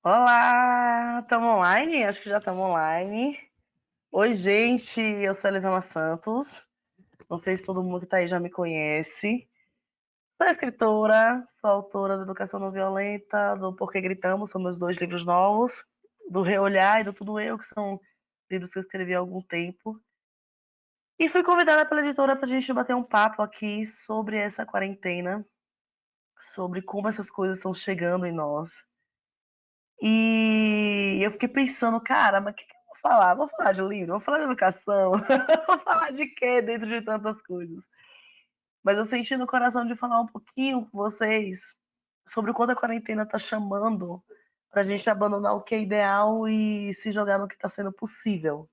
Olá, estamos online? Acho que já estamos online. Oi, gente, eu sou a Elisama Santos. Não sei se todo mundo que está aí já me conhece. Sou escritora, sou autora da Educação Não Violenta, do Por que Gritamos, são meus dois livros novos, do Reolhar e do Tudo Eu, que são livros que eu escrevi há algum tempo. E fui convidada pela editora para a gente bater um papo aqui sobre essa quarentena, sobre como essas coisas estão chegando em nós. E eu fiquei pensando, cara, mas o que eu vou falar? Vou falar de livro? Vou falar de educação? Vou falar de quê dentro de tantas coisas? Mas eu senti no coração de falar um pouquinho com vocês sobre o quanto a quarentena tá chamando pra gente abandonar o que é ideal e se jogar no que tá sendo possível,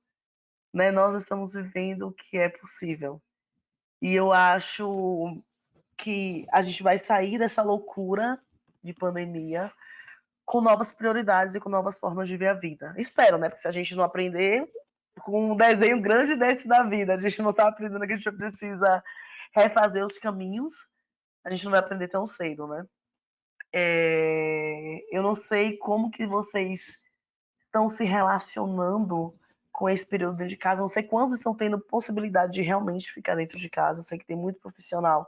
né? Nós estamos vivendo o que é possível. E eu acho que a gente vai sair dessa loucura de pandemia com novas prioridades e com novas formas de ver a vida. Espero, né? Porque se a gente não aprender com um desenho grande desse da vida, a gente não está aprendendo que a gente precisa refazer os caminhos, a gente não vai aprender tão cedo, né? Eu não sei como que vocês estão se relacionando com esse período dentro de casa. Não sei quantos estão tendo possibilidade de realmente ficar dentro de casa. Eu sei que tem muito profissional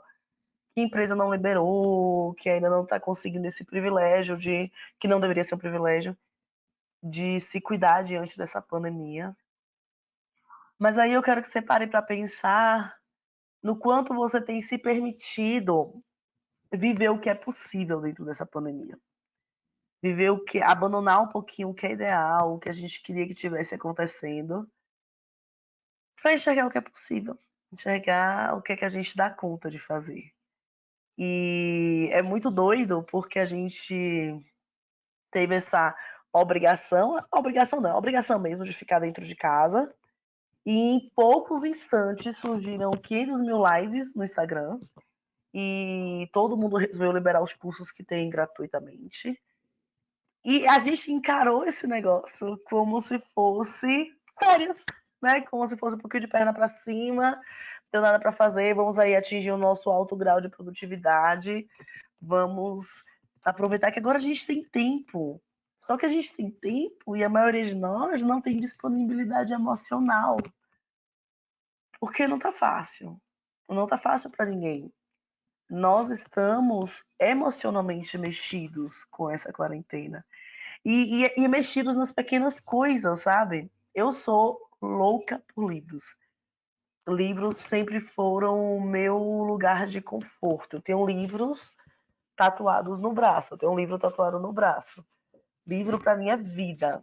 que a empresa não liberou, que ainda não está conseguindo esse privilégio de que não deveria ser um privilégio de se cuidar diante dessa pandemia. Mas aí eu quero que você pare para pensar no quanto você tem se permitido viver o que é possível dentro dessa pandemia. Viver o que, abandonar um pouquinho o que é ideal, o que a gente queria que tivesse acontecendo, para enxergar o que é possível, enxergar o que é que a gente dá conta de fazer. E é muito doido porque a gente teve essa obrigação não, obrigação mesmo de ficar dentro de casa. E em poucos instantes surgiram 500 mil lives no Instagram. E todo mundo resolveu liberar os cursos que tem gratuitamente. E a gente encarou esse negócio como se fosse férias, né? Como se fosse um pouquinho de perna para cima, não tem nada para fazer, vamos aí atingir o nosso alto grau de produtividade, vamos aproveitar que agora a gente tem tempo. Só que a gente tem tempo e a maioria de nós não tem disponibilidade emocional. Porque não tá fácil. Não tá fácil para ninguém. Nós estamos emocionalmente mexidos com essa quarentena. E mexidos nas pequenas coisas, sabe? Eu sou louca por livros. Livros sempre foram o meu lugar de conforto. Eu tenho livros tatuados no braço. Eu tenho um livro tatuado no braço. Livro para minha vida.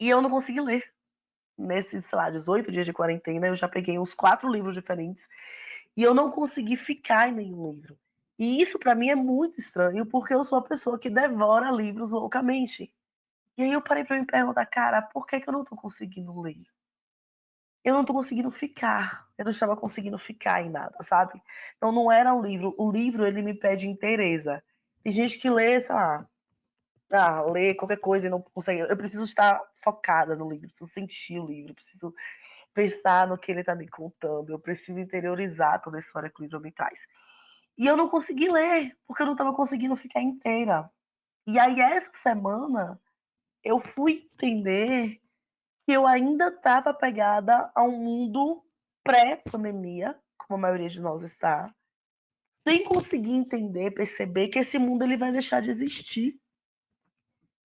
E eu não consegui ler. Nesses, sei lá, 18 dias de quarentena, eu já peguei uns 4 livros diferentes e eu não consegui ficar em nenhum livro. E isso para mim é muito estranho, porque eu sou uma pessoa que devora livros loucamente. E aí eu parei para me perguntar, cara, por que, que eu não tô conseguindo ler? Eu não tô conseguindo ficar. Eu não estava conseguindo ficar em nada, sabe? Então não era um livro. O livro, ele me pede inteireza. Tem gente que lê, sei lá, lê qualquer coisa e não consegue. Eu preciso estar focada no livro, preciso sentir o livro, preciso pensar no que ele está me contando, eu preciso interiorizar toda a história que o livro me traz. E eu não consegui ler, porque eu não estava conseguindo ficar inteira. E aí, essa semana, eu fui entender que eu ainda estava pegada a um mundo pré-pandemia, como a maioria de nós está, sem conseguir entender, perceber que esse mundo ele vai deixar de existir,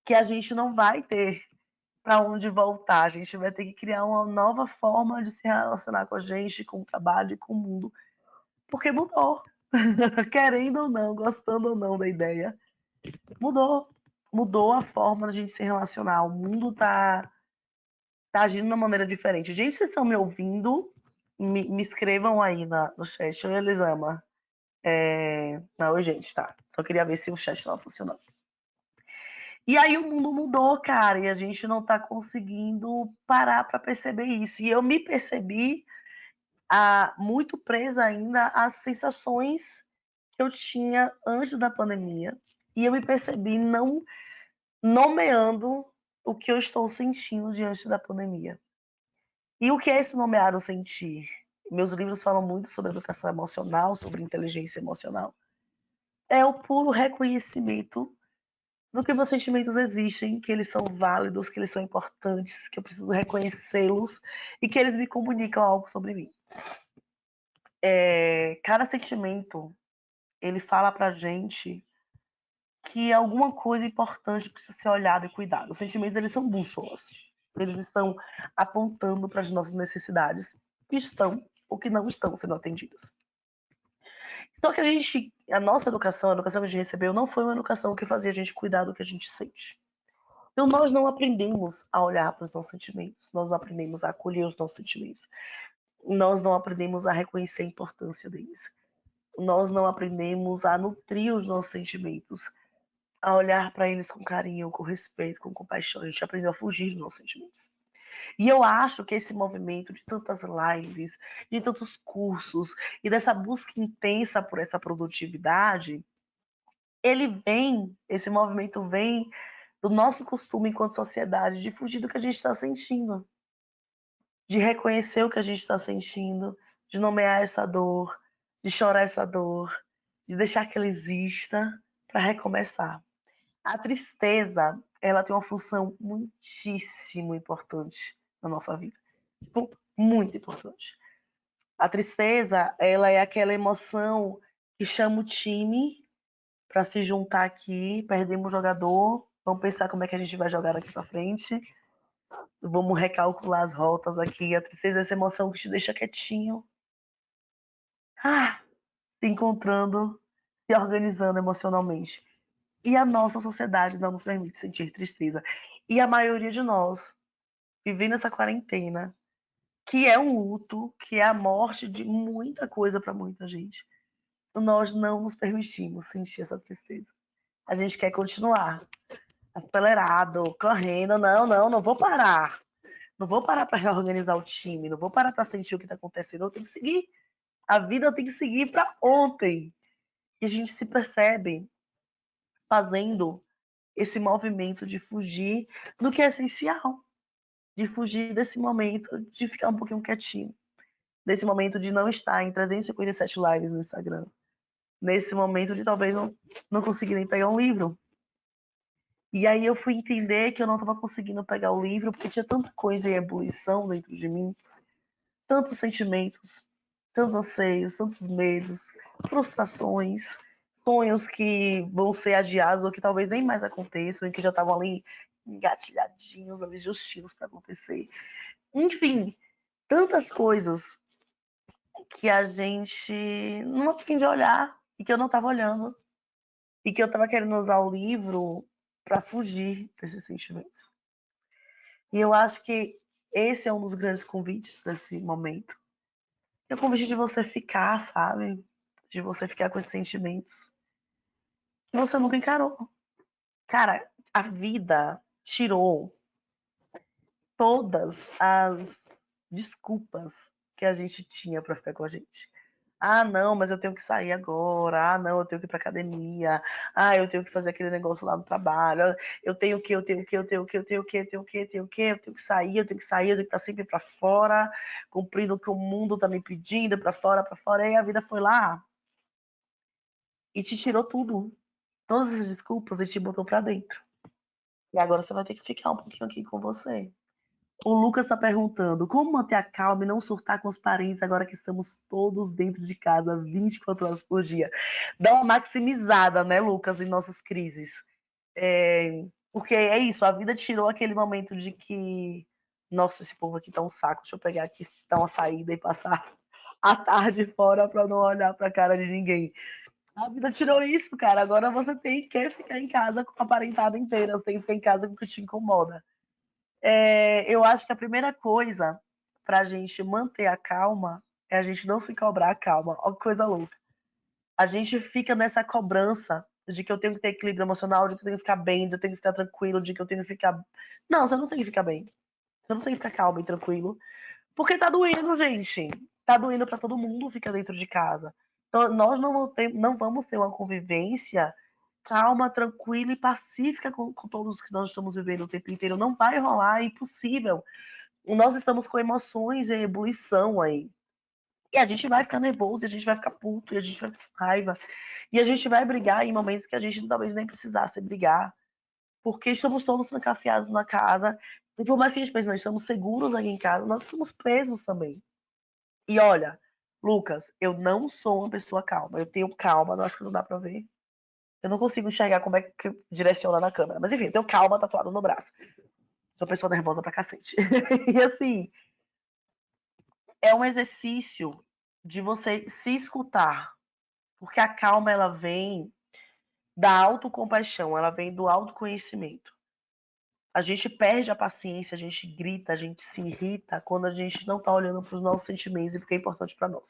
que a gente não vai ter para onde voltar, a gente vai ter que criar uma nova forma de se relacionar com a gente, com o trabalho e com o mundo, porque mudou. Querendo ou não, gostando ou não da ideia, mudou. Mudou a forma da gente se relacionar. O mundo tá agindo de uma maneira diferente. Gente, vocês estão me ouvindo? Me escrevam aí no chat. Oi, Elisama. Não, oi, gente, tá. Só queria ver se o chat estava funcionando. E aí o mundo mudou, cara, e a gente não tá conseguindo parar para perceber isso. E eu me percebi muito presa ainda às sensações que eu tinha antes da pandemia. E eu me percebi não nomeando o que eu estou sentindo diante da pandemia. E o que é esse nomear o sentir? Meus livros falam muito sobre educação emocional, sobre inteligência emocional. É o puro reconhecimento do que meus sentimentos existem, que eles são válidos, que eles são importantes, que eu preciso reconhecê-los e que eles me comunicam algo sobre mim. Cada sentimento, ele fala pra gente que alguma coisa importante precisa ser olhada e cuidada. Os sentimentos, eles são bússolas. Eles estão apontando para as nossas necessidades que estão ou que não estão sendo atendidas. Só que a nossa educação, a educação que a gente recebeu, não foi uma educação que fazia a gente cuidar do que a gente sente. Então, nós não aprendemos a olhar para os nossos sentimentos, nós não aprendemos a acolher os nossos sentimentos, nós não aprendemos a reconhecer a importância deles, nós não aprendemos a nutrir os nossos sentimentos, a olhar para eles com carinho, com respeito, com compaixão. A gente aprendeu a fugir dos nossos sentimentos. E eu acho que esse movimento de tantas lives, de tantos cursos e dessa busca intensa por essa produtividade, esse movimento vem do nosso costume enquanto sociedade de fugir do que a gente está sentindo, de reconhecer o que a gente está sentindo, de nomear essa dor, de chorar essa dor, de deixar que ela exista para recomeçar. A tristeza, ela tem uma função muitíssimo importante na nossa vida. Tipo, muito importante. A tristeza, ela é aquela emoção que chama o time para se juntar aqui, perdemos o jogador, vamos pensar como é que a gente vai jogar aqui para frente, vamos recalcular as rotas aqui. A tristeza é essa emoção que te deixa quietinho, se encontrando, se organizando emocionalmente. E a nossa sociedade não nos permite sentir tristeza. E a maioria de nós, vivendo essa quarentena, que é um luto, que é a morte de muita coisa para muita gente, nós não nos permitimos sentir essa tristeza. A gente quer continuar acelerado, correndo. Não, não, não vou parar. Não vou parar para reorganizar o time, não vou parar para sentir o que está acontecendo. Eu tenho que seguir. A vida tem que seguir para ontem. E a gente se percebe fazendo esse movimento de fugir do que é essencial, de fugir desse momento de ficar um pouquinho quietinho, desse momento de não estar em 357 lives no Instagram, nesse momento de talvez não conseguir nem pegar um livro. E aí eu fui entender que eu não estava conseguindo pegar o livro porque tinha tanta coisa em ebulição dentro de mim, tantos sentimentos, tantos anseios, tantos medos, frustrações, sonhos que vão ser adiados ou que talvez nem mais aconteçam e que já estavam ali engatilhadinhos, ali justinhos para acontecer. Enfim, tantas coisas que a gente não aprende a olhar e que eu não estava olhando e que eu estava querendo usar o livro para fugir desses sentimentos. E eu acho que esse é um dos grandes convites desse momento. É o convite de você ficar, sabe? De você ficar com esses sentimentos que você nunca encarou. Cara, a vida tirou todas as desculpas que a gente tinha para ficar com a gente. Ah, não, mas eu tenho que sair agora. Ah, não, eu tenho que ir pra academia. Ah, eu tenho que fazer aquele negócio lá no trabalho. Eu tenho que, eu tenho que, eu tenho que, eu tenho que, eu tenho que, eu tenho que, eu tenho que sair, eu tenho que sair, eu tenho que estar sempre pra fora, cumprindo o que o mundo tá me pedindo, pra fora, pra fora. E aí a vida foi lá e te tirou tudo. Todas essas desculpas e te botou pra dentro. E agora você vai ter que ficar um pouquinho aqui com você. O Lucas está perguntando como manter a calma e não surtar com os parentes agora que estamos todos dentro de casa 24 horas por dia. Dá uma maximizada, né, Lucas, em nossas crises. Porque é isso, a vida tirou aquele momento de que, nossa, esse povo aqui tá um saco, deixa eu pegar aqui, dar uma saída e passar a tarde fora para não olhar para a cara de ninguém. A vida tirou isso, cara. Agora você quer ficar em casa com a parentada inteira, você tem que ficar em casa com o que te incomoda. Eu acho que a primeira coisa para a gente manter a calma é a gente não se cobrar a calma. Olha que coisa louca. A gente fica nessa cobrança de que eu tenho que ter equilíbrio emocional, de que eu tenho que ficar bem, de que eu tenho que ficar tranquilo, de que eu tenho que ficar. Não, você não tem que ficar bem. Você não tem que ficar calmo e tranquilo. Porque tá doendo, gente. Tá doendo para todo mundo ficar dentro de casa. Então, nós não vamos ter uma convivência calma, tranquila e pacífica com todos que nós estamos vivendo o tempo inteiro. Não vai rolar, é impossível. Nós estamos com emoções em ebulição aí. E a gente vai ficar nervoso, e a gente vai ficar puto, e a gente vai ficar com raiva. E a gente vai brigar em momentos que a gente talvez nem precisasse brigar. porque estamos todos trancafiados na casa. E por mais que a gente pense, nós estamos seguros aqui em casa, nós estamos presos também. E olha, Lucas, eu não sou uma pessoa calma. Eu tenho calma, não acho que não dá pra ver. Eu não consigo enxergar como é que direciona na câmera. Mas enfim, eu tenho calma tatuado no braço. Sou pessoa nervosa pra cacete. E assim, é um exercício de você se escutar. Porque a calma, ela vem da autocompaixão, ela vem do autoconhecimento. A gente perde a paciência, a gente grita, a gente se irrita quando a gente não tá olhando para os nossos sentimentos e porque é importante para nós.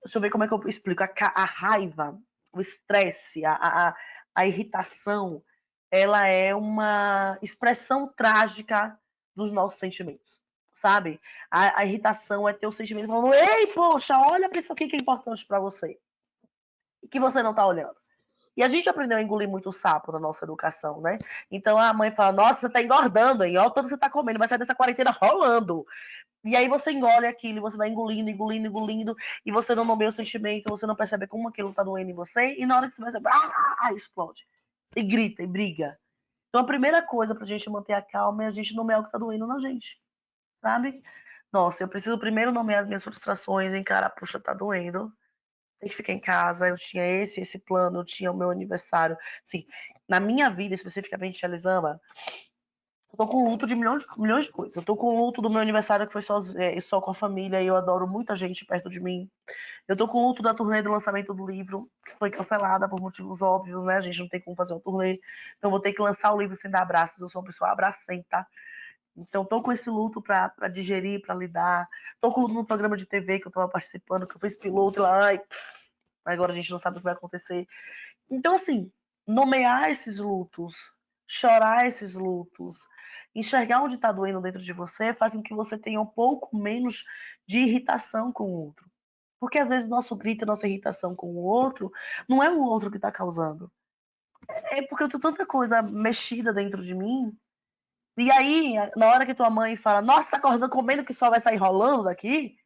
Deixa eu ver como é que eu explico. A raiva, o estresse, a irritação, ela é uma expressão trágica dos nossos sentimentos, sabe? A irritação é ter o sentimento falando: ei, poxa, olha para isso aqui que é importante para você e que você não tá olhando. E a gente aprendeu a engolir muito sapo na nossa educação, né? Então a mãe fala: nossa, você tá engordando, hein? Olha o tanto que você tá comendo, vai sair dessa quarentena rolando. E aí você engole aquilo, e você vai engolindo, engolindo, engolindo, e você não nomeia o sentimento, você não percebe como aquilo tá doendo em você, e na hora que você vai saber, explode. E grita, e briga. Então a primeira coisa pra gente manter a calma é a gente nomear o que tá doendo na gente, sabe? Nossa, eu preciso primeiro nomear as minhas frustrações, encarar, puxa, tá doendo. Tem que ficar em casa, eu tinha esse plano, eu tinha o meu aniversário. Assim, na minha vida, especificamente, Elisama, eu tô com luto de milhões de coisas. Eu tô com luto do meu aniversário que foi só com a família e eu adoro muita gente perto de mim. Eu tô com luto da turnê do lançamento do livro, que foi cancelada por motivos óbvios, né? A gente não tem como fazer uma turnê. Então vou ter que lançar o livro sem dar abraços. Eu sou uma pessoa abracenta. Então tô com esse luto pra digerir, pra lidar. Tô com luto no programa de TV que eu tava participando, que eu fiz piloto lá. Ai, agora a gente não sabe o que vai acontecer. Então, assim, nomear esses lutos, chorar esses lutos, enxergar onde está doendo dentro de você, faz com que você tenha um pouco menos de irritação com o outro. Porque às vezes nosso grito, nossa irritação com o outro, não é o outro que está causando. É porque eu tenho tanta coisa mexida dentro de mim. E aí, na hora que tua mãe fala, nossa, tá acordando comendo que só vai sair rolando daqui,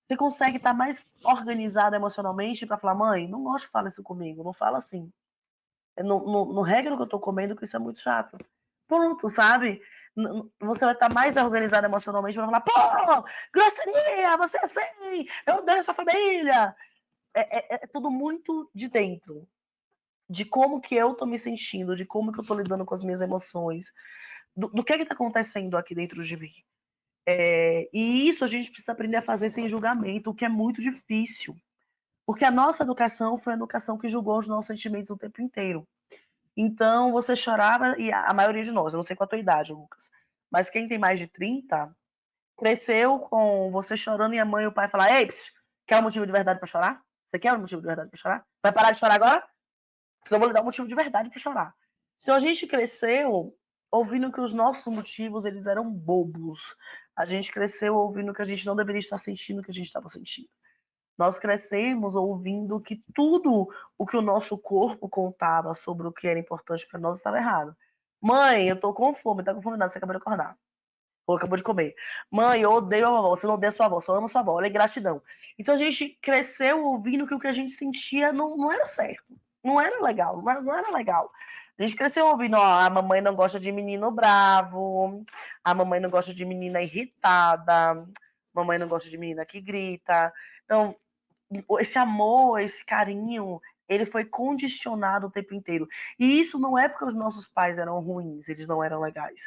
você consegue estar mais organizada emocionalmente para falar, mãe, não gosto que fale isso comigo, não fala assim. Não regra o que eu tô comendo, que isso é muito chato. Ponto, sabe? Você vai estar mais organizado emocionalmente para falar, pô, grosseria, você é assim, eu odeio essa família. É tudo muito de dentro. De como que eu tô me sentindo, de como que eu tô lidando com as minhas emoções, do que tá acontecendo aqui dentro de mim. E isso a gente precisa aprender a fazer sem julgamento, o que é muito difícil. Porque a nossa educação foi a educação que julgou os nossos sentimentos o tempo inteiro. Então, você chorava, e a maioria de nós, eu não sei qual a tua idade, Lucas, mas quem tem mais de 30 cresceu com você chorando e a mãe e o pai falar: ei, quer um motivo de verdade para chorar? Você quer um motivo de verdade para chorar? Vai parar de chorar agora? Senão eu vou lhe dar um motivo de verdade para chorar. Então, a gente cresceu ouvindo que os nossos motivos eles eram bobos. A gente cresceu ouvindo que a gente não deveria estar sentindo o que a gente estava sentindo. Nós crescemos ouvindo que tudo o que o nosso corpo contava sobre o que era importante para nós estava errado. Mãe, eu tô com fome, tá com fome nada, você acabou de acordar. Ou acabou de comer. Mãe, eu odeio a vovó, você não odeia a sua avó, só ama a sua avó, olha, gratidão. Então a gente cresceu ouvindo que o que a gente sentia não era certo. Não era legal, não era legal. A gente cresceu ouvindo, ó, a mamãe não gosta de menino bravo, a mamãe não gosta de menina irritada, a mamãe não gosta de menina que grita. Então, esse amor, esse carinho, ele foi condicionado o tempo inteiro. E isso não é porque os nossos pais eram ruins, eles não eram legais.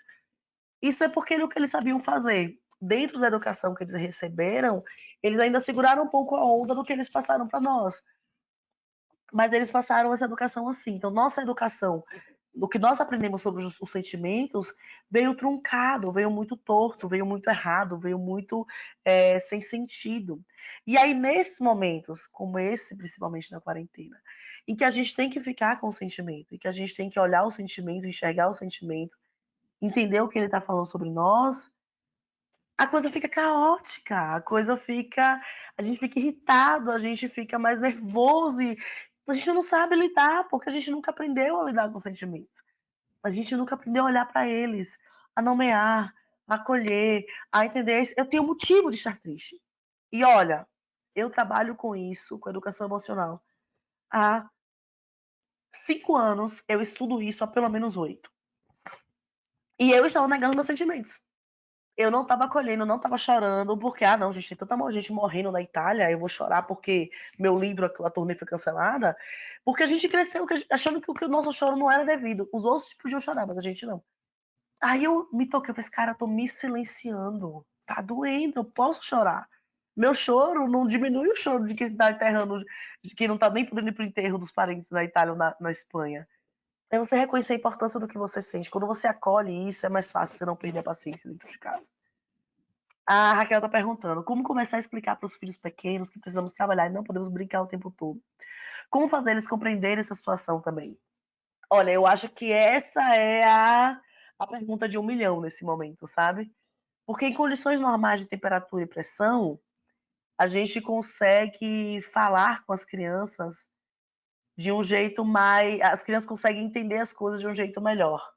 Isso é porque era o que eles sabiam fazer. Dentro da educação que eles receberam, eles ainda seguraram um pouco a onda do que eles passaram para nós. Mas eles passaram essa educação assim. Então, nossa educação, o que nós aprendemos sobre os sentimentos, veio truncado, veio muito torto, veio muito errado, veio muito sem sentido. E aí, nesses momentos, como esse, principalmente na quarentena, em que a gente tem que ficar com o sentimento, em que a gente tem que olhar o sentimento, enxergar o sentimento, entender o que ele está falando sobre nós, a coisa fica caótica, a coisa fica. A gente fica irritado, a gente fica mais nervoso e a gente não sabe lidar, porque a gente nunca aprendeu a lidar com sentimentos. A gente nunca aprendeu a olhar para eles, a nomear, a acolher, a entender. Eu tenho motivo de estar triste. E olha, eu trabalho com isso, com educação emocional, há 5 anos, eu estudo isso há pelo menos 8. E eu estava negando meus sentimentos. Eu não estava acolhendo, não estava chorando, porque, não, gente, tem tanta gente morrendo na Itália, eu vou chorar porque meu livro, a turnê foi cancelada. Porque a gente cresceu achando que o nosso choro não era devido. Os outros podiam chorar, mas a gente não. Aí eu me toquei, eu falei, cara, eu tô me silenciando. Tá doendo, eu posso chorar. Meu choro não diminui o choro de quem tá enterrando, de quem não tá nem podendo ir pro enterro dos parentes na Itália ou na Espanha. É você reconhecer a importância do que você sente. Quando você acolhe isso, é mais fácil você não perder a paciência dentro de casa. A Raquel tá perguntando, como começar a explicar para os filhos pequenos que precisamos trabalhar e não podemos brincar o tempo todo? Como fazer eles compreenderem essa situação também? Olha, eu acho que essa é a pergunta de 1 milhão nesse momento, sabe? Porque em condições normais de temperatura e pressão, a gente consegue falar com as crianças de um jeito mais. As crianças conseguem entender as coisas de um jeito melhor.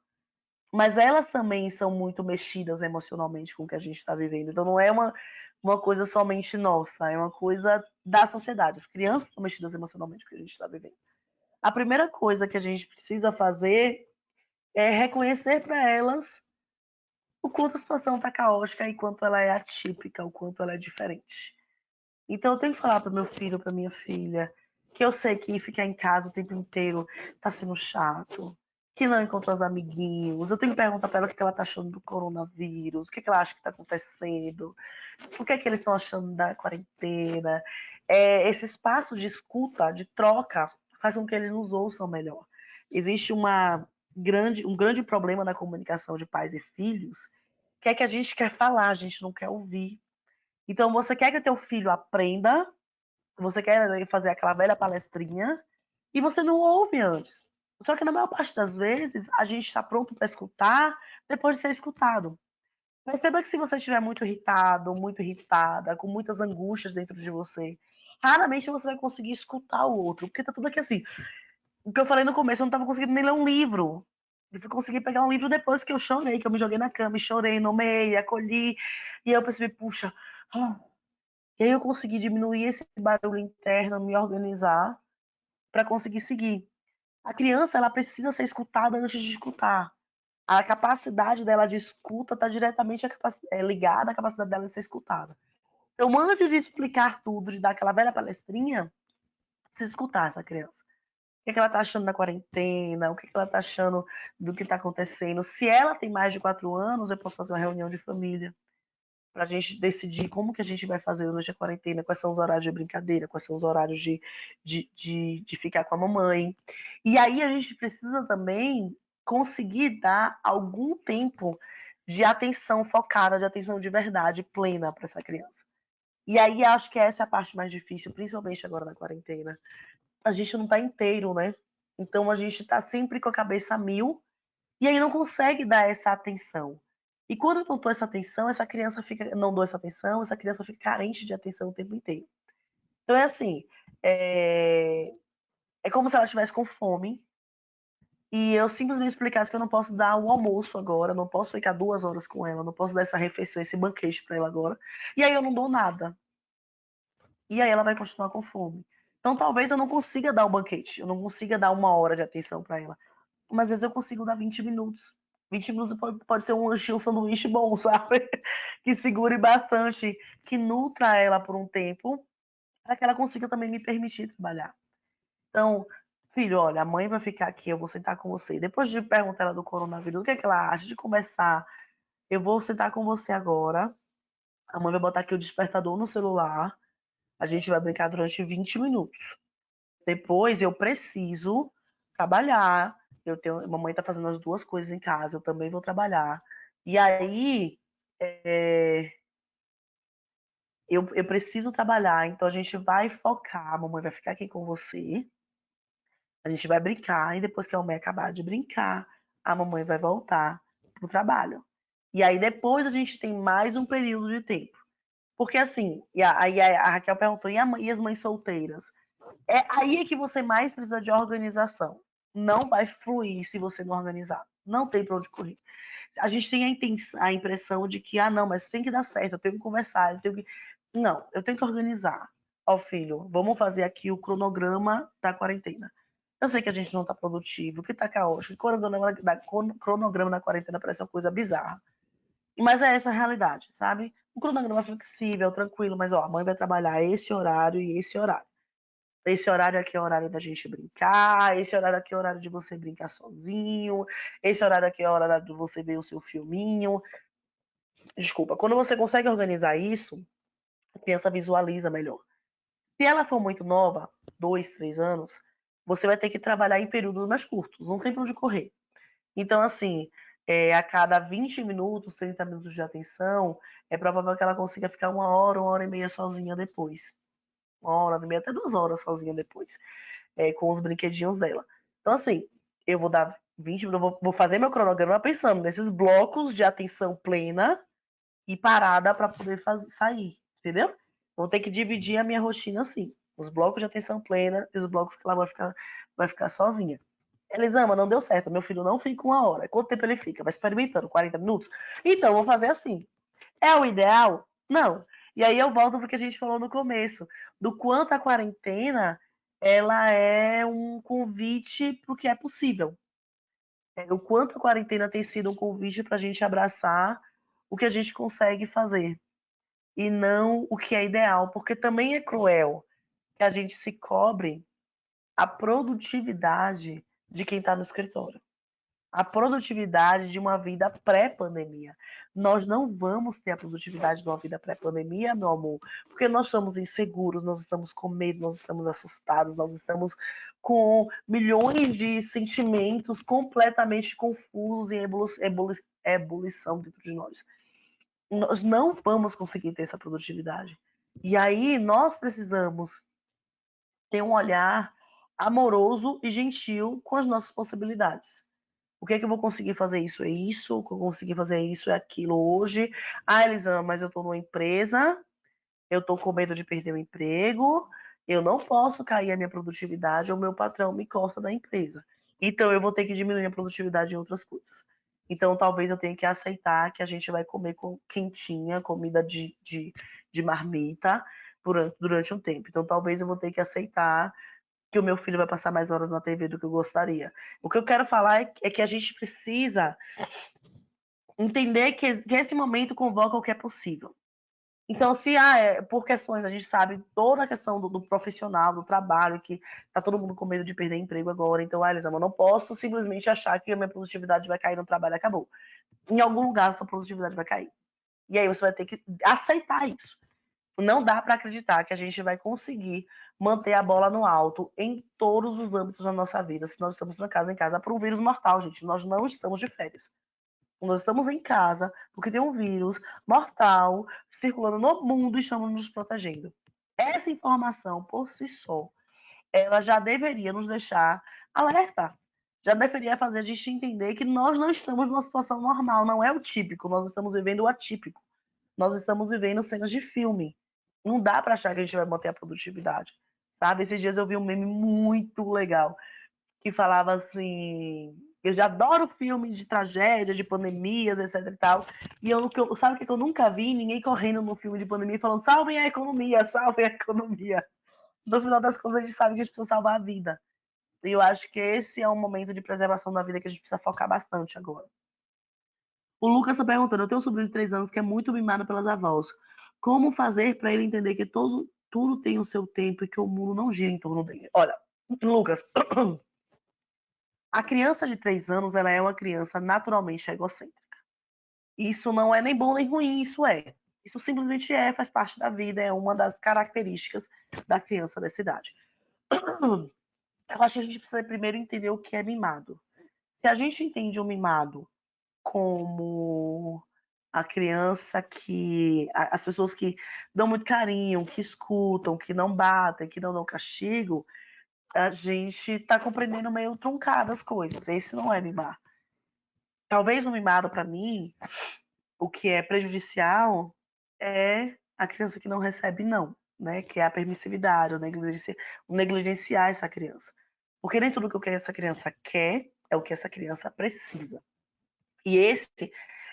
Mas elas também são muito mexidas emocionalmente com o que a gente está vivendo. Então não é uma coisa somente nossa, é uma coisa da sociedade. As crianças estão mexidas emocionalmente com o que a gente está vivendo. A primeira coisa que a gente precisa fazer é reconhecer para elas o quanto a situação está caótica e quanto ela é atípica, o quanto ela é diferente. Então eu tenho que falar para meu filho, para minha filha, que eu sei que ficar em casa o tempo inteiro tá sendo chato, que não encontra os amiguinhos. Eu tenho que perguntar para ela o que ela tá achando do coronavírus, o que ela acha que está acontecendo, o que é que eles estão achando da quarentena. Esse espaço de escuta, de troca, faz com que eles nos ouçam melhor. Existe um grande problema na comunicação de pais e filhos, que é que a gente quer falar, a gente não quer ouvir. Então, você quer que o teu filho aprenda, você quer fazer aquela velha palestrinha, e você não ouve antes. Só que na maior parte das vezes, a gente está pronto para escutar depois de ser escutado. Perceba que se você estiver muito irritado, muito irritada, com muitas angústias dentro de você, raramente você vai conseguir escutar o outro, porque tá tudo aqui assim. O que eu falei no começo, eu não estava conseguindo nem ler um livro. Eu fui conseguir pegar um livro depois que eu chorei, que eu me joguei na cama e chorei, nomeei, acolhi. E aí eu percebi, puxa, e aí eu consegui diminuir esse barulho interno, me organizar para conseguir seguir. A criança, ela precisa ser escutada antes de escutar. A capacidade dela de escuta está diretamente ligada à capacidade dela de ser escutada. Então, antes de explicar tudo, de dar aquela velha palestrinha, precisa escutar essa criança. O que ela está achando da quarentena, o que ela está achando do que está acontecendo. Se ela tem mais de 4 anos, eu posso fazer uma reunião de família para a gente decidir como que a gente vai fazer durante a quarentena, quais são os horários de brincadeira, quais são os horários de ficar com a mamãe. E aí a gente precisa também conseguir dar algum tempo de atenção focada, de atenção de verdade, plena para essa criança. E aí acho que essa é a parte mais difícil, principalmente agora na quarentena. A gente não está inteiro, né? Então a gente está sempre com a cabeça a mil e aí não consegue dar essa atenção. E quando eu não dou essa atenção, não dou essa atenção, essa criança fica carente de atenção o tempo inteiro. Então é assim, é, é como se ela estivesse com fome e eu simplesmente explicasse que eu não posso dar o almoço agora, não posso ficar 2 horas com ela, não posso dar essa refeição, esse banquete para ela agora. E aí eu não dou nada. E aí ela vai continuar com fome. Então talvez eu não consiga dar o banquete, eu não consiga dar 1 hora de atenção para ela. Mas às vezes eu consigo dar 20 minutos. 20 minutos pode ser um lanchinho, um sanduíche bom, sabe? Que segure bastante, que nutra ela por um tempo, para que ela consiga também me permitir trabalhar. Então, filho, olha, a mãe vai ficar aqui, eu vou sentar com você. Depois de perguntar ela do coronavírus, o que é que ela acha de conversar? Eu vou sentar com você agora. A mãe vai botar aqui o despertador no celular. A gente vai brincar durante 20 minutos. Depois eu preciso trabalhar. Mamãe tá fazendo as duas coisas em casa, eu também vou trabalhar. E aí eu preciso trabalhar, então a gente vai focar, a mamãe vai ficar aqui com você, a gente vai brincar, e depois que a mamãe acabar de brincar, a mamãe vai voltar pro trabalho. E aí depois a gente tem mais um período de tempo. Porque assim, aí a Raquel perguntou, e as mães solteiras? Aí é que você mais precisa de organização. Não vai fluir se você não organizar. Não tem para onde correr. A gente tem a impressão de que, não, mas tem que dar certo, eu tenho que conversar, eu tenho que. Não, eu tenho que organizar. Ó, filho, vamos fazer aqui o cronograma da quarentena. Eu sei que a gente não tá produtivo, que tá caótico, que cronograma da quarentena parece uma coisa bizarra. Mas é essa a realidade, sabe? O cronograma flexível, tranquilo, mas ó, a mãe vai trabalhar esse horário e esse horário. Esse horário aqui é o horário da gente brincar, esse horário aqui é o horário de você brincar sozinho, esse horário aqui é o horário de você ver o seu filminho. Desculpa, quando você consegue organizar isso, a criança visualiza melhor. Se ela for muito nova, 2, 3 anos, você vai ter que trabalhar em períodos mais curtos, não tem pra onde correr. Então, assim, a cada 20 minutos, 30 minutos de atenção, é provável que ela consiga ficar 1 hora e meia sozinha depois. 1 hora e meia, até 2 horas sozinha depois, com os brinquedinhos dela. Então, assim, eu vou dar 20 minutos, vou fazer meu cronograma pensando nesses blocos de atenção plena e parada para poder sair, entendeu? Vou ter que dividir a minha rotina assim. Os blocos de atenção plena e os blocos que ela vai ficar sozinha. Elisama, não deu certo. Meu filho não fica 1 hora. Quanto tempo ele fica? Vai experimentando? 40 minutos? Então, vou fazer assim. É o ideal? Não. E aí eu volto porque a gente falou no começo, do quanto a quarentena ela é um convite para o que é possível. O quanto a quarentena tem sido um convite para a gente abraçar o que a gente consegue fazer e não o que é ideal, porque também é cruel que a gente se cobre a produtividade de quem está no escritório, a produtividade de uma vida pré-pandemia. Nós não vamos ter a produtividade de uma vida pré-pandemia, meu amor, porque nós estamos inseguros, nós estamos com medo, nós estamos assustados, nós estamos com milhões de sentimentos completamente confusos em ebulição dentro de nós. Nós não vamos conseguir ter essa produtividade. E aí nós precisamos ter um olhar amoroso e gentil com as nossas possibilidades. O que é que eu vou conseguir fazer isso? É isso, o que eu conseguir fazer isso é aquilo hoje. Ah, Elisama, mas eu estou numa empresa, eu estou com medo de perder o emprego, eu não posso cair a minha produtividade, ou o meu patrão me corta da empresa. Então eu vou ter que diminuir a produtividade em outras coisas. Então talvez eu tenha que aceitar que a gente vai comer com quentinha, comida de marmita durante um tempo. Então talvez eu vou ter que aceitar que o meu filho vai passar mais horas na TV do que eu gostaria. O que eu quero falar é que a gente precisa entender que esse momento convoca o que é possível. Então, se por questões, a gente sabe toda a questão do profissional, do trabalho, que tá todo mundo com medo de perder emprego agora. Então, Elisama, eu não posso simplesmente achar que a minha produtividade vai cair no trabalho e acabou. Em algum lugar a sua produtividade vai cair. E aí você vai ter que aceitar isso. Não dá para acreditar que a gente vai conseguir manter a bola no alto em todos os âmbitos da nossa vida se nós estamos em casa por um vírus mortal, gente. Nós não estamos de férias. Nós estamos em casa porque tem um vírus mortal circulando no mundo e estamos nos protegendo. Essa informação, por si só, ela já deveria nos deixar alerta. Já deveria fazer a gente entender que nós não estamos numa situação normal, não é o típico, nós estamos vivendo o atípico. Nós estamos vivendo cenas de filme. Não dá para achar que a gente vai manter a produtividade, sabe? Esses dias eu vi um meme muito legal que falava assim: eu já adoro filme de tragédia, de pandemias, etc e tal. E sabe o que eu nunca vi? Ninguém correndo no filme de pandemia falando: salvem a economia, salvem a economia. No final das contas, a gente sabe que a gente precisa salvar a vida. E eu acho que esse é um momento de preservação da vida que a gente precisa focar bastante agora. O Lucas está perguntando: eu tenho um sobrinho de 3 anos que é muito mimado pelas avós. Como fazer para ele entender que tudo tem o seu tempo e que o mundo não gira em torno dele? Olha, Lucas, a criança de 3 anos ela é uma criança naturalmente egocêntrica. Isso não é nem bom nem ruim, isso é. Isso simplesmente faz parte da vida, é uma das características da criança dessa idade. Eu acho que a gente precisa primeiro entender o que é mimado. Se a gente entende o mimado como a criança as pessoas que dão muito carinho, que escutam, que não batem, que não dão castigo, a gente está compreendendo meio truncado as coisas. Esse não é mimar. Talvez o mimado, para mim, o que é prejudicial é a criança que não recebe não, né? Que é a permissividade, o negligenciar essa criança. Porque nem tudo que essa criança quer é o que essa criança precisa. E esse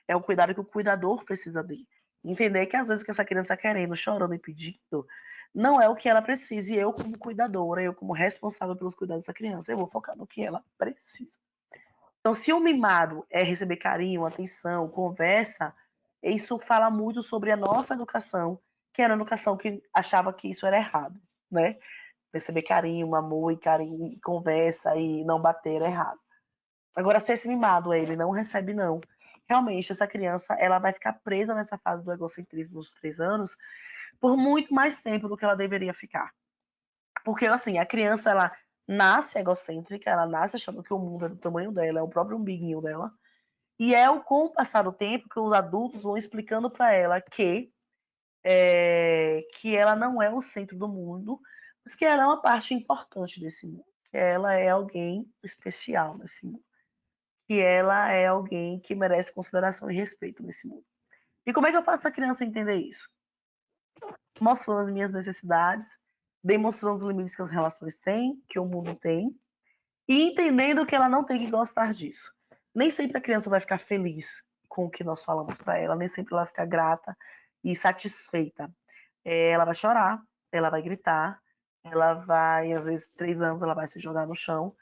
é o cuidado que o cuidador precisa ter. Entender que às vezes o que essa criança está querendo, chorando e pedindo, não é o que ela precisa. E eu, como cuidadora, eu, como responsável pelos cuidados dessa criança, eu vou focar no que ela precisa. Então, se o mimado é receber carinho, atenção, conversa, isso fala muito sobre a nossa educação, que era a educação que achava que isso era errado, né? Receber carinho, amor e carinho, e conversa e não bater era errado. Agora, se esse mimado ele não recebe, não. Realmente, essa criança ela vai ficar presa nessa fase do egocentrismo dos 3 anos por muito mais tempo do que ela deveria ficar. Porque, assim, a criança, ela nasce egocêntrica, ela nasce achando que o mundo é do tamanho dela, é o próprio umbiguinho dela. E é com o passar do tempo que os adultos vão explicando para ela que ela não é o centro do mundo, mas que ela é uma parte importante desse mundo. Que ela é alguém especial nesse mundo. Que ela é alguém que merece consideração e respeito nesse mundo. E como é que eu faço a criança entender isso? Mostrando as minhas necessidades, demonstrando os limites que as relações têm, que o mundo tem, e entendendo que ela não tem que gostar disso. Nem sempre a criança vai ficar feliz com o que nós falamos para ela, nem sempre ela vai ficar grata e satisfeita. Ela vai chorar, ela vai gritar, ela vai, às vezes, 3 anos, ela vai se jogar no chão.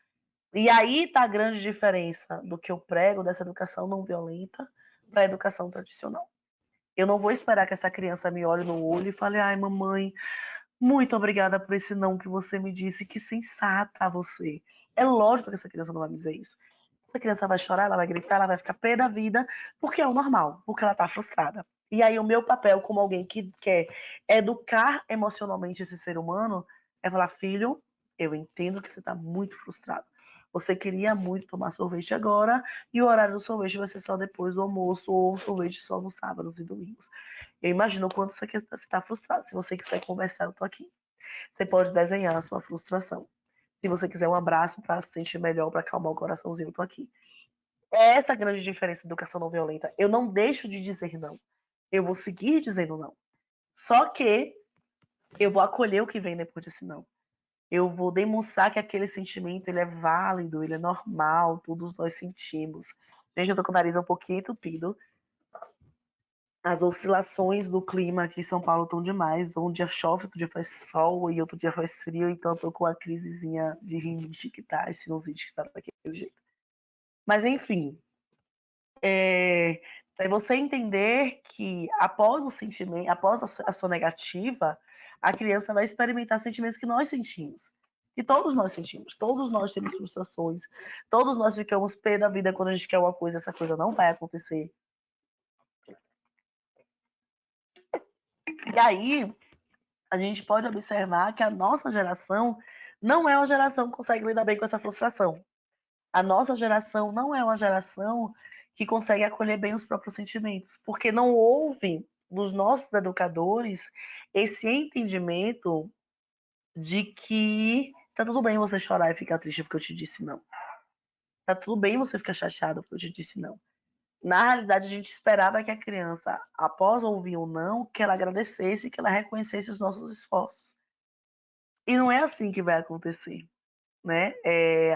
E aí está a grande diferença do que eu prego dessa educação não violenta para a educação tradicional. Eu não vou esperar que essa criança me olhe no olho e fale: ai, mamãe, muito obrigada por esse não que você me disse, que sensata você. É lógico que essa criança não vai me dizer isso. Essa criança vai chorar, ela vai gritar, ela vai ficar pé da vida, porque é o normal, porque ela está frustrada. E aí o meu papel como alguém que quer educar emocionalmente esse ser humano é falar: filho, eu entendo que você está muito frustrado. Você queria muito tomar sorvete agora e o horário do sorvete vai ser só depois do almoço ou o sorvete só nos sábados e domingos. Eu imagino o quanto você está frustrado. Se você quiser conversar, eu tô aqui. Você pode desenhar a sua frustração. Se você quiser um abraço para se sentir melhor, para acalmar o coraçãozinho, eu tô aqui. É essa a grande diferença da educação não violenta. Eu não deixo de dizer não. Eu vou seguir dizendo não. Só que eu vou acolher o que vem depois desse não. Eu vou demonstrar que aquele sentimento ele é válido, ele é normal, todos nós sentimos. Gente, eu tô com o nariz um pouquinho entupido. As oscilações do clima aqui em São Paulo estão demais. Um dia chove, outro dia faz sol e outro dia faz frio. Então eu tô com a crisezinha de rinite que tá, esse sinusite que tá daquele jeito. Mas enfim, é você entender que após o sentimento, após a sua negativa, a criança vai experimentar sentimentos que nós sentimos. Que todos nós sentimos, todos nós temos frustrações, todos nós ficamos pé da vida quando a gente quer uma coisa, essa coisa não vai acontecer. E aí, a gente pode observar que a nossa geração não é uma geração que consegue lidar bem com essa frustração. A nossa geração não é uma geração que consegue acolher bem os próprios sentimentos, porque não houve nos nossos educadores esse entendimento de que tá tudo bem você chorar e ficar triste porque eu te disse não. Tá tudo bem você ficar chateado porque eu te disse não. Na realidade, a gente esperava que a criança, após ouvir o não, que ela agradecesse, que ela reconhecesse os nossos esforços. E não é assim que vai acontecer, né?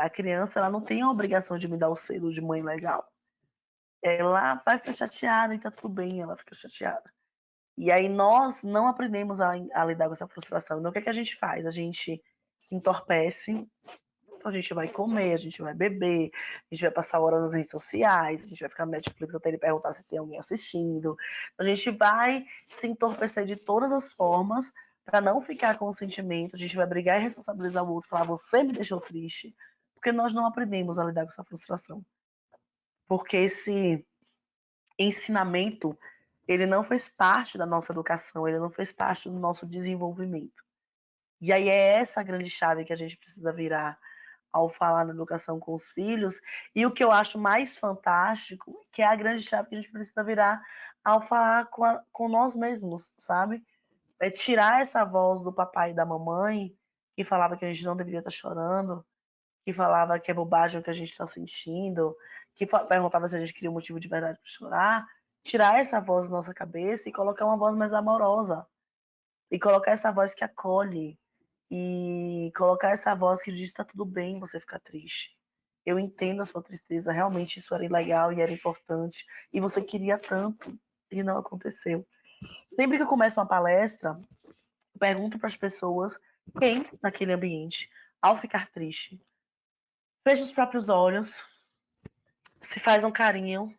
A criança ela não tem a obrigação de me dar o selo de mãe legal. Ela vai ficar chateada e tá tudo bem, ela fica chateada. E aí nós não aprendemos a lidar com essa frustração. Então o que é que a gente faz? A gente se entorpece, então a gente vai comer, a gente vai beber, a gente vai passar horas nas redes sociais, a gente vai ficar no Netflix até ele perguntar se tem alguém assistindo. A gente vai se entorpecer de todas as formas para não ficar com o sentimento. A gente vai brigar e responsabilizar o outro, falar: você me deixou triste, porque nós não aprendemos a lidar com essa frustração. Porque esse ensinamento, ele não fez parte da nossa educação, ele não fez parte do nosso desenvolvimento. E aí é essa a grande chave que a gente precisa virar ao falar na educação com os filhos. E o que eu acho mais fantástico, que é a grande chave que a gente precisa virar ao falar com nós mesmos, sabe? É tirar essa voz do papai e da mamãe, que falava que a gente não deveria estar chorando, que falava que é bobagem o que a gente está sentindo, que perguntava se a gente queria um motivo de verdade para chorar. Tirar essa voz da nossa cabeça e colocar uma voz mais amorosa. E colocar essa voz que acolhe, e colocar essa voz que diz: está tudo bem você ficar triste. Eu entendo a sua tristeza, realmente isso era legal e era importante, e você queria tanto, e não aconteceu. Sempre que eu começo uma palestra, pergunto para as pessoas quem, naquele ambiente, ao ficar triste, fecha os próprios olhos, se faz um carinho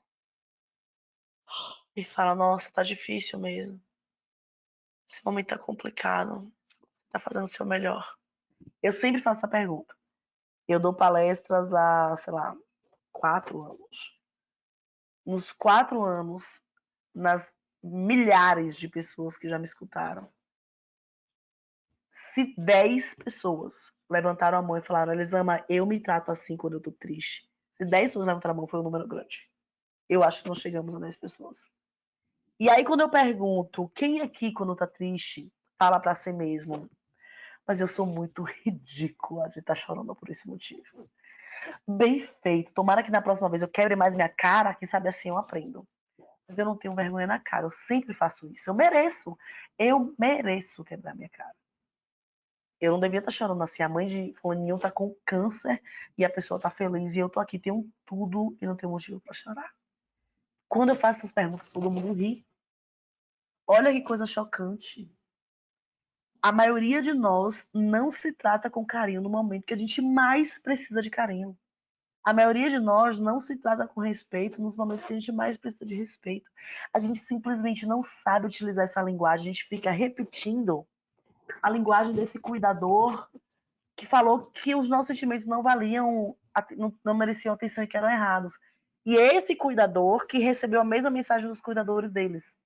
e fala: Nossa, tá difícil mesmo. Esse momento tá complicado. Tá fazendo o seu melhor. Eu sempre faço essa pergunta. Eu dou palestras há, sei lá, 4 anos. Nos 4 anos, nas milhares de pessoas que já me escutaram, se 10 pessoas levantaram a mão e falaram: Elisama, eu me trato assim quando eu tô triste. Se 10 pessoas levantaram a mão, foi um número grande. Eu acho que não chegamos a 10 pessoas. E aí, quando eu pergunto quem aqui, quando tá triste, fala pra si mesmo: Mas eu sou muito ridícula de estar chorando por esse motivo. Bem feito. Tomara que na próxima vez eu quebre mais minha cara, que sabe assim eu aprendo. Mas eu não tenho vergonha na cara, eu sempre faço isso. Eu mereço quebrar minha cara. Eu não devia estar chorando assim. A mãe de fulaninho tá com câncer e a pessoa tá feliz e eu tô aqui, tenho tudo e não tenho motivo para chorar. Quando eu faço essas perguntas, todo mundo ri. Olha que coisa chocante. A maioria de nós não se trata com carinho no momento que a gente mais precisa de carinho. A maioria de nós não se trata com respeito nos momentos que a gente mais precisa de respeito. A gente simplesmente não sabe utilizar essa linguagem. A gente fica repetindo a linguagem desse cuidador que falou que os nossos sentimentos não valiam, não mereciam atenção e que eram errados. E esse cuidador que recebeu a mesma mensagem dos cuidadores deles.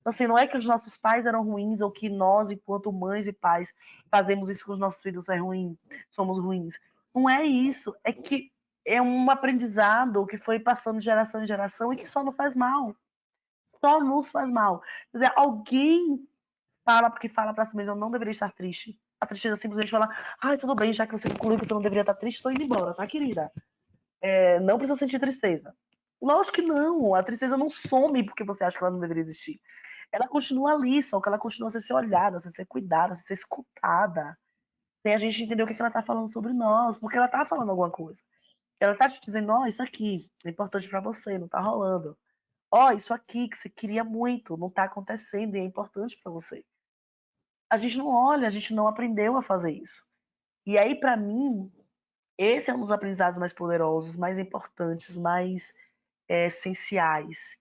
Então, assim, não é que os nossos pais eram ruins ou que nós, enquanto mães e pais, fazemos isso com os nossos filhos é ruim, somos ruins. Não é isso. É que é um aprendizado que foi passando de geração em geração e que só não faz mal. Só nos faz mal. Quer dizer, alguém fala porque fala para si mesmo: eu não deveria estar triste. A tristeza simplesmente fala: ai, tudo bem, já que você concluiu que você não deveria estar triste, estou indo embora, tá, querida? Não precisa sentir tristeza. Lógico que não. A tristeza não some porque você acha que ela não deveria existir. Ela continua ali, só que ela continua sem ser olhada, sem ser cuidada, sem ser escutada. Sem a gente entender o que ela tá falando sobre nós, porque ela tá falando alguma coisa. Ela tá te dizendo: ó, isso aqui é importante para você, não tá rolando. Ó, isso aqui que você queria muito, não tá acontecendo e é importante para você. A gente não olha, a gente não aprendeu a fazer isso. E aí, para mim, esse é um dos aprendizados mais poderosos, mais importantes, mais essenciais.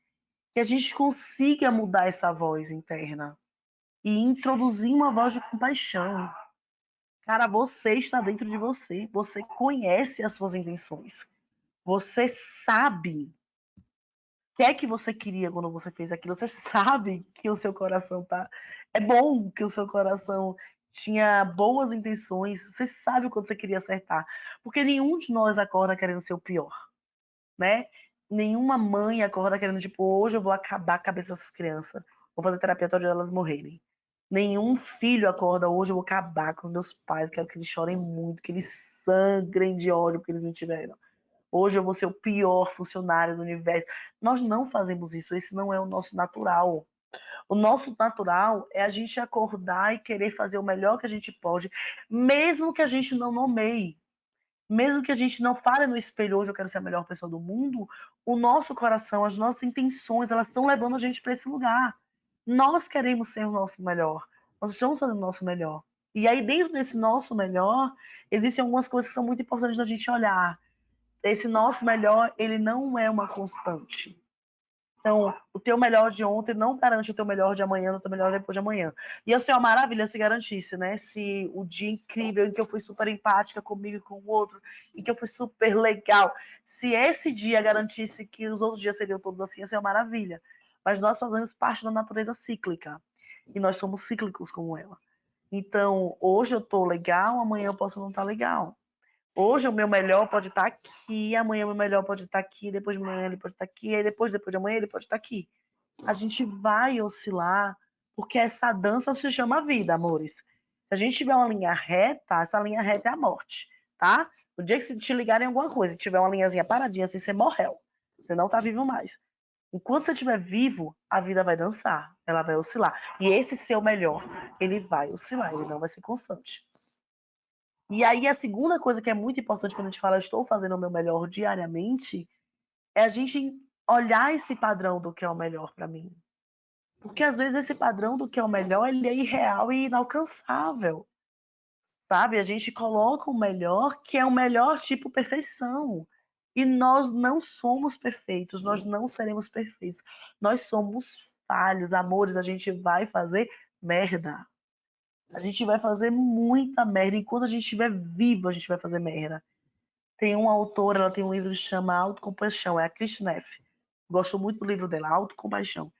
Que a gente consiga mudar essa voz interna e introduzir uma voz de compaixão. Cara, você está dentro de você. Você conhece as suas intenções. Você sabe o que é que você queria quando você fez aquilo. Você sabe que o seu coração tá. É bom que o seu coração tinha boas intenções. Você sabe quando você queria acertar. Porque nenhum de nós acorda querendo ser o pior, né? Nenhuma mãe acorda querendo, tipo, hoje eu vou acabar a cabeça dessas crianças. Vou fazer terapia até elas morrerem. Nenhum filho acorda hoje eu vou acabar com os meus pais. Quero que eles chorem muito, que eles sangrem de ódio porque eles me tiveram. Hoje eu vou ser o pior funcionário do universo. Nós não fazemos isso. Esse não é o nosso natural. O nosso natural é a gente acordar e querer fazer o melhor que a gente pode, mesmo que a gente não nomeie. Mesmo que a gente não fale no espelho: hoje eu quero ser a melhor pessoa do mundo, o nosso coração, as nossas intenções, elas estão levando a gente para esse lugar. Nós queremos ser o nosso melhor. Nós estamos fazendo o nosso melhor. E aí, dentro desse nosso melhor, existem algumas coisas que são muito importantes da gente olhar. Esse nosso melhor, ele não é uma constante. Então, o teu melhor de ontem não garante o teu melhor de amanhã, o teu melhor depois de amanhã. Ia ser uma maravilha se garantisse, né? Se o dia incrível em que eu fui super empática comigo e com o outro, em que eu fui super legal, se esse dia garantisse que os outros dias seriam todos assim, ia ser uma maravilha. Mas nós fazemos parte da natureza cíclica. E nós somos cíclicos como ela. Então, hoje eu tô legal, amanhã eu posso não estar legal. Hoje o meu melhor pode estar aqui, amanhã o meu melhor pode estar aqui, depois de amanhã ele pode estar aqui, aí depois de amanhã ele pode estar aqui. A gente vai oscilar, porque essa dança se chama vida, amores. Se a gente tiver uma linha reta, essa linha reta é a morte, tá? No dia que se te ligarem alguma coisa e tiver uma linhazinha paradinha assim, você morreu. Você não tá vivo mais. Enquanto você estiver vivo, a vida vai dançar, ela vai oscilar. E esse seu melhor, ele vai oscilar, ele não vai ser constante. E aí a segunda coisa que é muito importante quando a gente fala estou fazendo o meu melhor diariamente, é a gente olhar esse padrão do que é o melhor para mim. Porque às vezes esse padrão do que é o melhor, ele é irreal e inalcançável, sabe? A gente coloca o melhor, que é o melhor tipo perfeição. E nós não somos perfeitos, nós não seremos perfeitos. Nós somos falhos, amores, a gente vai fazer merda. A gente vai fazer muita merda. Enquanto a gente estiver vivo, a gente vai fazer merda. Tem uma autora, ela tem um livro que chama Autocompaixão, é a Kristin Neff. Gosto muito do livro dela, Autocompaixão.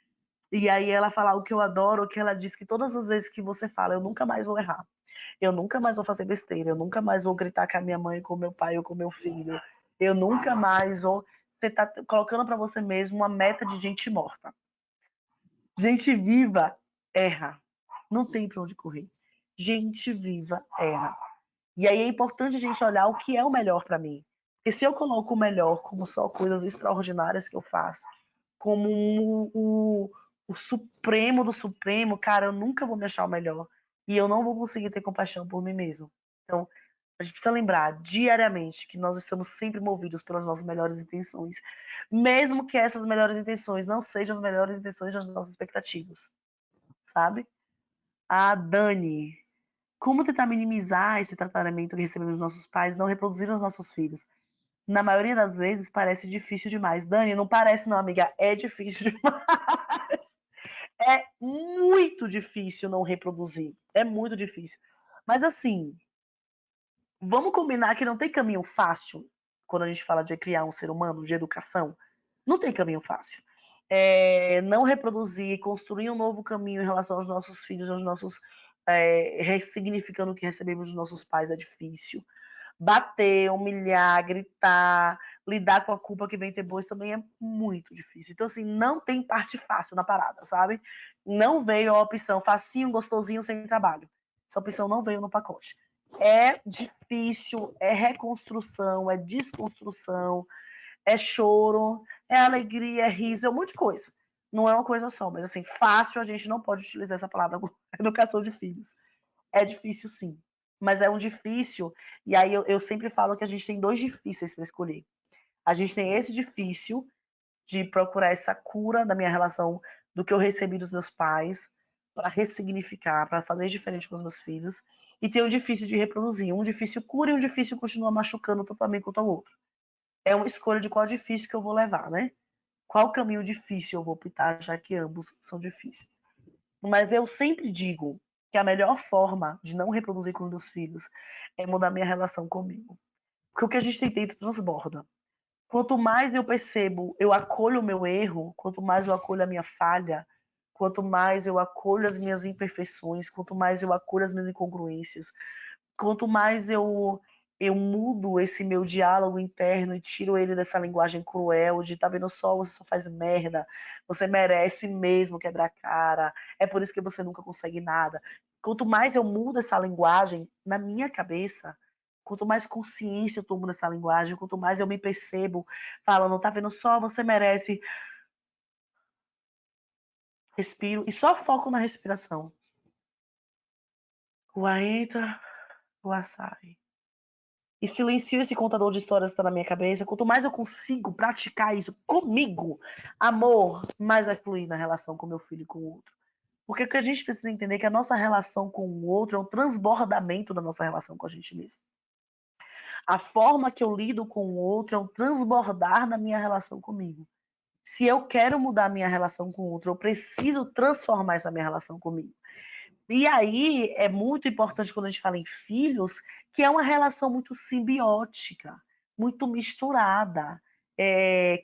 E aí ela fala o que eu adoro, que ela diz que todas as vezes que você fala, eu nunca mais vou errar. Eu nunca mais vou fazer besteira, eu nunca mais vou gritar com a minha mãe, com o meu pai ou com o meu filho. Eu nunca mais vou. Você tá colocando para você mesmo uma meta de gente morta. Gente viva erra. Não tem para onde correr. Gente viva erra. E aí é importante a gente olhar o que é o melhor para mim. Porque se eu coloco o melhor como só coisas extraordinárias que eu faço, como o supremo do supremo, cara, eu nunca vou me achar o melhor. E eu não vou conseguir ter compaixão por mim mesmo. Então, a gente precisa lembrar diariamente que nós estamos sempre movidos pelas nossas melhores intenções, mesmo que essas melhores intenções não sejam as melhores intenções das nossas expectativas, sabe? A Dani, como tentar minimizar esse tratamento que recebemos dos nossos pais, não reproduzir nos nossos filhos? Na maioria das vezes parece difícil demais. Dani, não parece não, amiga, é difícil demais. É muito difícil não reproduzir. É muito difícil. Mas assim, vamos combinar que não tem caminho fácil quando a gente fala de criar um ser humano, de educação. Não tem caminho fácil. Não reproduzir, construir um novo caminho em relação aos nossos filhos, aos nossos. Ressignificando o que recebemos dos nossos pais é difícil. Bater, humilhar, gritar, lidar com a culpa que vem depois também é muito difícil. Então, assim, não tem parte fácil na parada, sabe? Não veio a opção facinho, gostosinho, sem trabalho. Essa opção não veio no pacote. É difícil, é reconstrução, é desconstrução, é choro, é alegria, é riso, é um monte de coisa. Não é uma coisa só, mas assim, fácil a gente não pode utilizar essa palavra educação de filhos. É difícil sim, mas é um difícil, e aí eu sempre falo que a gente tem dois difíceis para escolher. A gente tem esse difícil de procurar essa cura da minha relação, do que eu recebi dos meus pais, para ressignificar, para fazer diferente com os meus filhos, e tem o difícil de reproduzir. Um difícil cura e um difícil continua machucando tanto a mim quanto ao outro. É uma escolha de qual difícil que eu vou levar, né? Qual caminho difícil eu vou optar, já que ambos são difíceis. Mas eu sempre digo que a melhor forma de não reproduzir com os meus filhos é mudar minha relação comigo. Porque o que a gente tem dentro transborda. Quanto mais eu percebo, eu acolho o meu erro, quanto mais eu acolho a minha falha, quanto mais eu acolho as minhas imperfeições, quanto mais eu acolho as minhas incongruências, quanto mais eu mudo esse meu diálogo interno e tiro ele dessa linguagem cruel de tá vendo só, você só faz merda, você merece mesmo quebrar a cara, é por isso que você nunca consegue nada. Quanto mais eu mudo essa linguagem na minha cabeça, quanto mais consciência eu tomo dessa linguagem, quanto mais eu me percebo falando, tá vendo só, você merece, respiro e só foco na respiração. O ar entra, o ar sai. E silencio esse contador de histórias que está na minha cabeça. Quanto mais eu consigo praticar isso comigo, amor, mais vai fluir na relação com meu filho e com o outro. Porque o que a gente precisa entender é que a nossa relação com o outro é um transbordamento da nossa relação com a gente mesmo. A forma que eu lido com o outro é um transbordar na minha relação comigo. Se eu quero mudar a minha relação com o outro, eu preciso transformar essa minha relação comigo. E aí é muito importante quando a gente fala em filhos, que é uma relação muito simbiótica, muito misturada.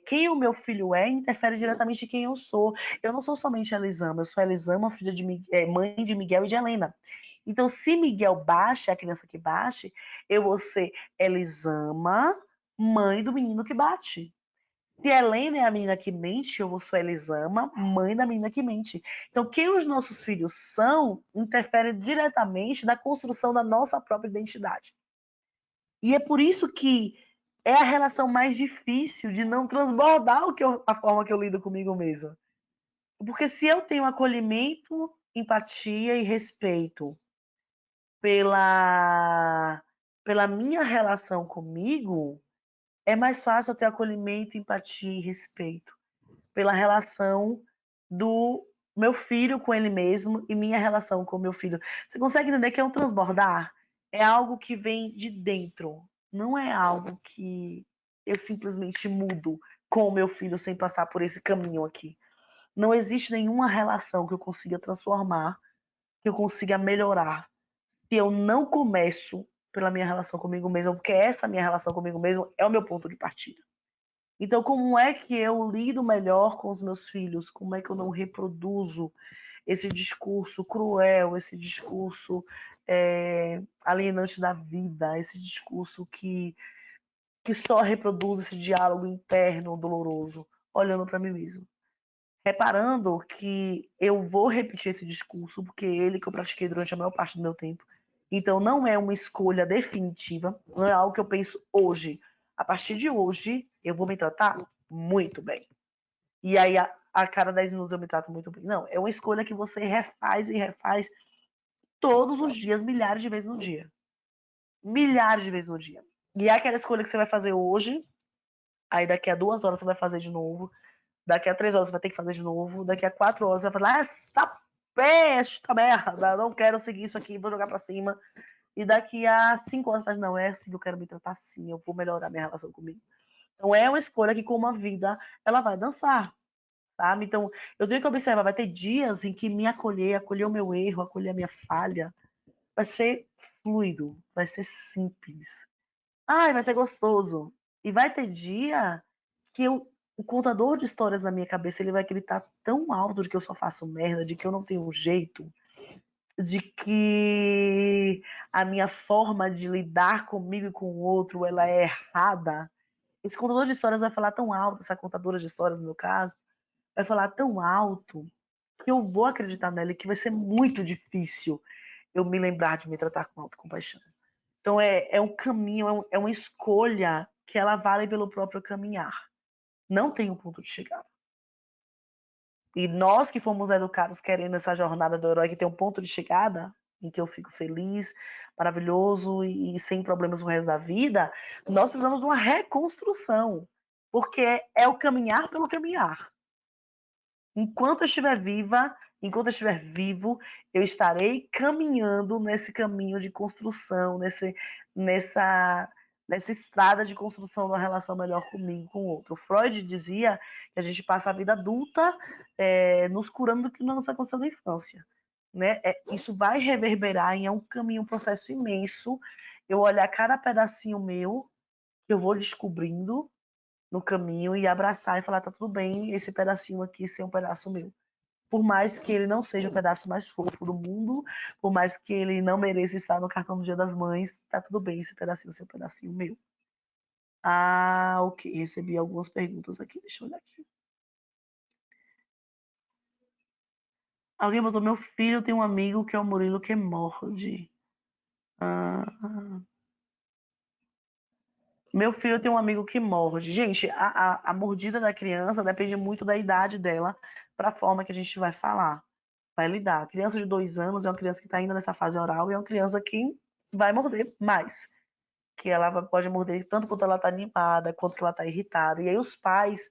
Quem o meu filho é interfere diretamente em quem eu sou. Eu não sou somente Elisama, eu sou Elisama, filha de mãe de Miguel e de Helena. Então, se Miguel baixa, a criança que bate, eu vou ser Elisama, mãe do menino que bate. Se Helena é a menina que mente, eu sou Elisama, mãe da menina que mente. Então, quem os nossos filhos são interfere diretamente na construção da nossa própria identidade. E é por isso que é a relação mais difícil de não transbordar a forma que eu lido comigo mesma. Porque se eu tenho acolhimento, empatia e respeito pela, pela minha relação comigo, é mais fácil eu ter acolhimento, empatia e respeito pela relação do meu filho com ele mesmo e minha relação com meu filho. Você consegue entender que é um transbordar? É algo que vem de dentro. Não é algo que eu simplesmente mudo com o meu filho sem passar por esse caminho aqui. Não existe nenhuma relação que eu consiga transformar, que eu consiga melhorar, se eu não começo pela minha relação comigo mesmo, porque essa minha relação comigo mesmo é o meu ponto de partida. Então, como é que eu lido melhor com os meus filhos? Como é que eu não reproduzo esse discurso cruel, esse discurso alienante da vida, esse discurso que só reproduz esse diálogo interno doloroso, olhando para mim mesmo? Reparando que eu vou repetir esse discurso, porque é ele que eu pratiquei durante a maior parte do meu tempo. Então, não é uma escolha definitiva, não é algo que eu penso hoje. A partir de hoje, eu vou me tratar muito bem. E aí, a cada 10 minutos eu me trato muito bem. Não, é uma escolha que você refaz e refaz todos os dias, milhares de vezes no dia. Milhares de vezes no dia. E é aquela escolha que você vai fazer hoje, aí daqui a 2 horas você vai fazer de novo, daqui a 3 horas você vai ter que fazer de novo, daqui a 4 horas você vai falar, essa pesta merda, não quero seguir isso aqui, vou jogar pra cima. E daqui a 5 horas você faz, não, é assim que eu quero me tratar assim, eu vou melhorar minha relação comigo. Então é uma escolha que, como a vida, ela vai dançar, sabe? Então eu tenho que observar, vai ter dias em que me acolher o meu erro, acolher a minha falha, vai ser fluido, vai ser simples. Ai, vai ser gostoso. E vai ter dia que o contador de histórias na minha cabeça ele vai gritar tão alto de que eu só faço merda, de que eu não tenho jeito, de que a minha forma de lidar comigo e com o outro ela é errada. Esse contador de histórias vai falar tão alto, essa contadora de histórias no meu caso, vai falar tão alto que eu vou acreditar nela e que vai ser muito difícil eu me lembrar de me tratar com autocompaixão. Então é um caminho, é uma escolha que ela vale pelo próprio caminhar. Não tem um ponto de chegada. E nós que fomos educados querendo essa jornada do herói que tem um ponto de chegada, em que eu fico feliz, maravilhoso e sem problemas no resto da vida, nós precisamos de uma reconstrução. Porque é o caminhar pelo caminhar. Enquanto eu estiver viva, enquanto eu estiver vivo, eu estarei caminhando nesse caminho de construção, nessa, nessa estrada de construção de uma relação melhor comigo, com o outro. Freud dizia que a gente passa a vida adulta nos curando do que não nos aconteceu na infância. Né? Isso vai reverberar em um caminho, um processo imenso. Eu olhar cada pedacinho meu que eu vou descobrindo no caminho e abraçar e falar, tá tudo bem, esse pedacinho aqui ser um pedaço meu. Por mais que ele não seja o pedaço mais fofo do mundo, por mais que ele não mereça estar no cartão do Dia das Mães, tá tudo bem esse pedacinho ser um pedacinho meu. Ah, ok. Recebi algumas perguntas aqui. Deixa eu olhar aqui. Alguém botou: meu filho tem um amigo que é o Murilo que morde. Ah, meu filho tem um amigo que morde. Gente, a mordida da criança depende muito da idade dela para a forma que a gente vai falar, vai lidar. A criança de 2 anos é uma criança que está ainda nessa fase oral e é uma criança que vai morder mais. Que ela pode morder tanto quanto ela está animada, quanto que ela está irritada. E aí os pais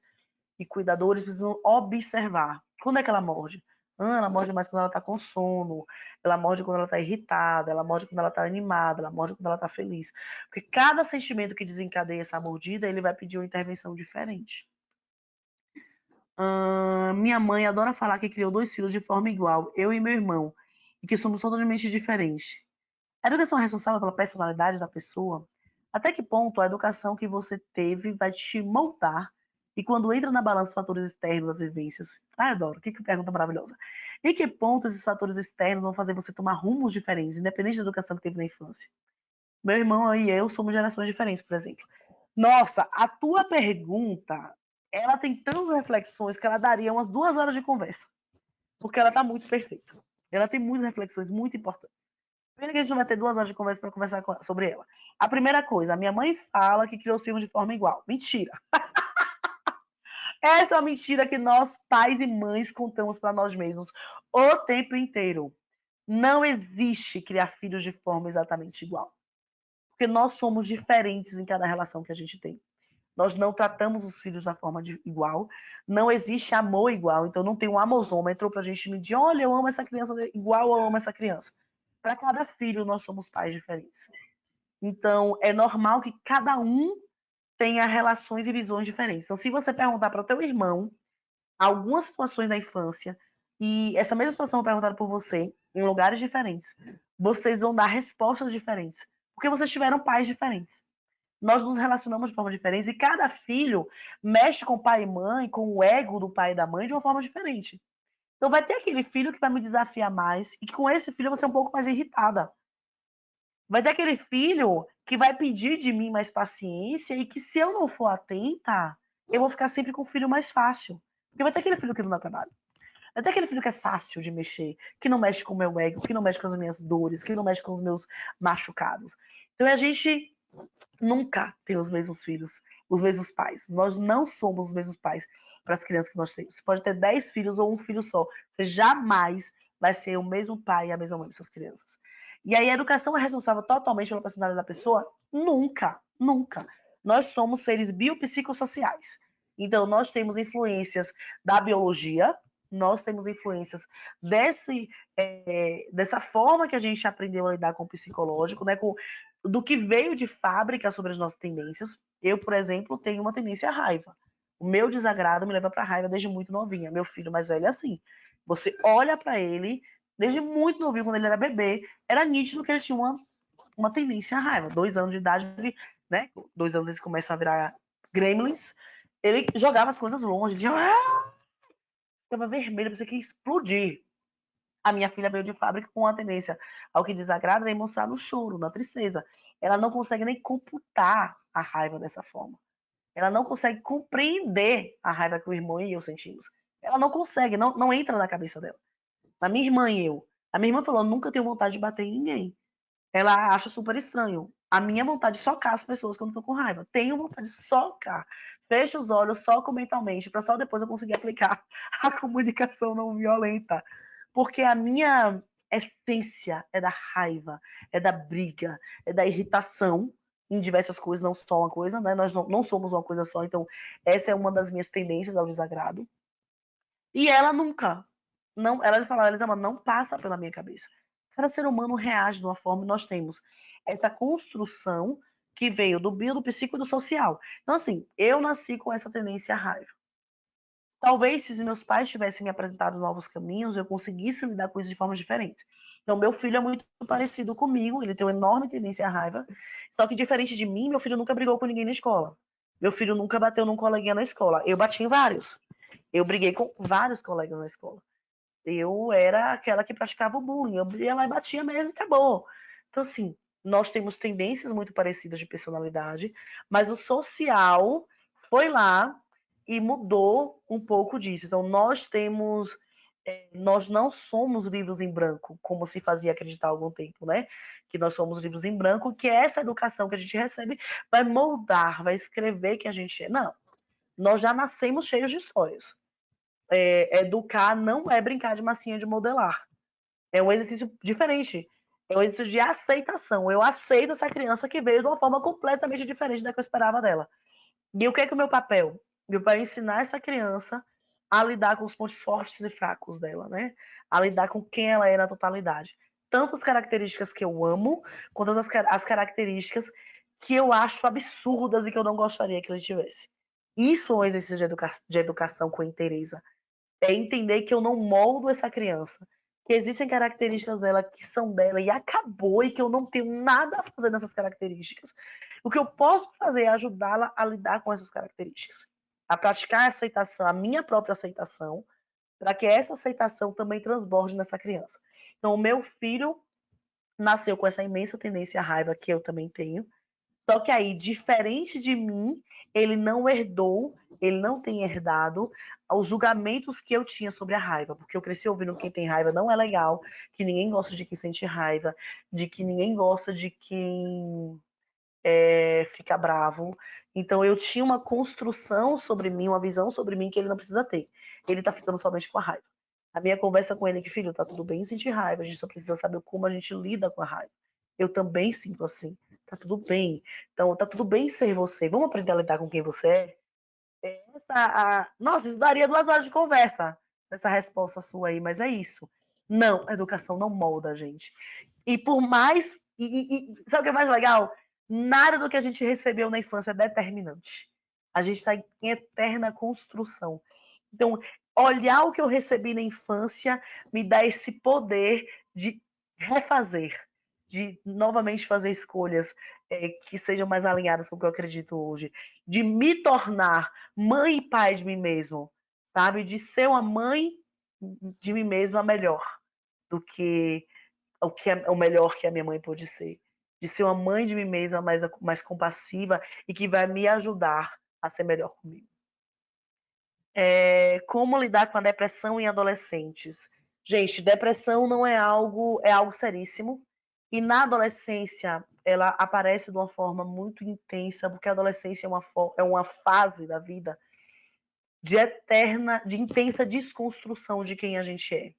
e cuidadores precisam observar. Quando é que ela morde? Ela morde mais quando ela está com sono, ela morde quando ela está irritada, ela morde quando ela está animada, ela morde quando ela está feliz. Porque cada sentimento que desencadeia essa mordida, ele vai pedir uma intervenção diferente. Minha mãe adora falar que criou 2 filhos de forma igual, eu e meu irmão, e que somos totalmente diferentes. A educação é responsável pela personalidade da pessoa? Até que ponto a educação que você teve vai te moldar? E quando entra na balança os fatores externos, as vivências? Ah, adoro, que pergunta maravilhosa. Em que ponto esses fatores externos vão fazer você tomar rumos diferentes, independente da educação que teve na infância? Meu irmão e eu somos gerações diferentes, por exemplo. Nossa, a tua pergunta, ela tem tantas reflexões que ela daria umas 2 horas de conversa. Porque ela está muito perfeita. Ela tem muitas reflexões muito importantes. Pena que a gente não vai ter 2 horas de conversa para conversar sobre ela. A primeira coisa, a minha mãe fala que criou os filhos de forma igual. Mentira. Essa é uma mentira que nós, pais e mães, contamos para nós mesmos o tempo inteiro. Não existe criar filhos de forma exatamente igual. Porque nós somos diferentes em cada relação que a gente tem. Nós não tratamos os filhos da forma igual. Não existe amor igual. Então, não tem um amosômetro para a gente medir. Olha, eu amo essa criança igual eu amo essa criança. Para cada filho, nós somos pais diferentes. Então, é normal que cada um tenha relações e visões diferentes. Então, se você perguntar para o teu irmão algumas situações da infância e essa mesma situação perguntada por você em lugares diferentes, vocês vão dar respostas diferentes, porque vocês tiveram pais diferentes. Nós nos relacionamos de forma diferente e cada filho mexe com o pai e mãe, com o ego do pai e da mãe de uma forma diferente. Então vai ter aquele filho que vai me desafiar mais e que com esse filho eu vou ser um pouco mais irritada. Vai ter aquele filho que vai pedir de mim mais paciência e que se eu não for atenta, eu vou ficar sempre com o filho mais fácil. Porque vai ter aquele filho que não dá trabalho. Vai ter aquele filho que é fácil de mexer, que não mexe com o meu ego, que não mexe com as minhas dores, que não mexe com os meus machucados. Então a gente nunca tem os mesmos filhos, os mesmos pais. Nós não somos os mesmos pais para as crianças que nós temos. Você pode ter 10 filhos ou um filho só. Você jamais vai ser o mesmo pai e a mesma mãe para essas crianças. E aí a educação é responsável totalmente pela personalidade da pessoa? Nunca, nunca. Nós somos seres biopsicossociais. Então, nós temos influências da biologia, nós temos influências dessa forma que a gente aprendeu a lidar com o psicológico, né, do que veio de fábrica sobre as nossas tendências. Eu, por exemplo, tenho uma tendência à raiva. O meu desagrado me leva para a raiva desde muito novinha. Meu filho mais velho é assim. Você olha para ele, desde muito novinho, quando ele era bebê, era nítido que ele tinha uma tendência à raiva. 2 anos de idade, ele, né? 2 anos eles começam a virar gremlins. Ele jogava as coisas longe, ele ficava vermelho, você queria explodir. A minha filha veio de fábrica com uma tendência ao que desagrada e mostrar no choro, na tristeza. Ela não consegue nem computar a raiva dessa forma. Ela não consegue compreender a raiva que o irmão e eu sentimos. Ela não consegue, não entra na cabeça dela. A minha irmã e eu. A minha irmã falou: nunca tenho vontade de bater em ninguém. Ela acha super estranho. A minha vontade de socar as pessoas quando eu tô com raiva. Tenho vontade de socar. Fecho os olhos, soco mentalmente, para só depois eu conseguir aplicar a comunicação não violenta. Porque a minha essência é da raiva, é da briga, é da irritação em diversas coisas, não só uma coisa, né? Nós não somos uma coisa só, então essa é uma das minhas tendências ao desagrado. E ela nunca, não, ela fala, Elisama, não passa pela minha cabeça. Cada ser humano reage de uma forma e nós temos essa construção que veio do bio, do psico e do social. Então, assim, eu nasci com essa tendência à raiva. Talvez se os meus pais tivessem me apresentado novos caminhos, eu conseguisse lidar com isso de formas diferentes. Então, meu filho é muito parecido comigo, ele tem uma enorme tendência à raiva, só que diferente de mim, meu filho nunca brigou com ninguém na escola. Meu filho nunca bateu num coleguinha na escola. Eu bati em vários. Eu briguei com vários colegas na escola. Eu era aquela que praticava o bullying. Eu ia lá e batia mesmo e acabou. Então, assim, nós temos tendências muito parecidas de personalidade, mas o social foi lá e mudou um pouco disso. Então, nós não somos livros em branco, como se fazia acreditar há algum tempo, né? Que nós somos livros em branco, que essa educação que a gente recebe vai moldar, vai escrever quem a gente é. Não, nós já nascemos cheios de histórias. Educar não é brincar de massinha de modelar. É um exercício diferente. É um exercício de aceitação. Eu aceito essa criança que veio de uma forma completamente diferente da que eu esperava dela. E o que é o meu papel? Meu papel é ensinar essa criança a lidar com os pontos fortes e fracos dela, né? A lidar com quem ela é na totalidade. Tanto as características que eu amo, quanto as características que eu acho absurdas e que eu não gostaria que ele tivesse. Isso é um exercício de educação com interesa. É entender que eu não moldo essa criança, que existem características dela que são dela e acabou, e que eu não tenho nada a fazer nessas características. O que eu posso fazer é ajudá-la a lidar com essas características, a praticar a aceitação, a minha própria aceitação, para que essa aceitação também transborde nessa criança. Então, o meu filho nasceu com essa imensa tendência à raiva que eu também tenho, só que aí, diferente de mim, ele não herdou, ele não tem herdado os julgamentos que eu tinha sobre a raiva, porque eu cresci ouvindo que quem tem raiva não é legal, que ninguém gosta de quem sente raiva, de que ninguém gosta de quem fica bravo. Então eu tinha uma construção sobre mim, uma visão sobre mim que ele não precisa ter. Ele tá ficando somente com a raiva. A minha conversa com ele é que, filho, tá tudo bem sentir raiva, a gente só precisa saber como a gente lida com a raiva. Eu também sinto assim. tá tudo bem. Então, tá tudo bem ser você. Vamos aprender a lidar com quem você é? Nossa, isso daria 2 horas de conversa, essa resposta sua aí, mas é isso. Não, a educação não molda a gente. E por mais. Sabe o que é mais legal? Nada do que a gente recebeu na infância é determinante. A gente está em eterna construção. Então, olhar o que eu recebi na infância me dá esse poder de refazer, de novamente fazer escolhas que sejam mais alinhadas com o que eu acredito hoje, de me tornar mãe e pai de mim mesmo, sabe? De ser uma mãe de mim mesma melhor do que é o melhor que a minha mãe pôde ser. De ser uma mãe de mim mesma mais compassiva e que vai me ajudar a ser melhor comigo. Como lidar com a depressão em adolescentes? Gente, depressão não é algo, é algo seríssimo. E na adolescência, ela aparece de uma forma muito intensa, porque a adolescência é uma fase da vida de intensa desconstrução de quem a gente é.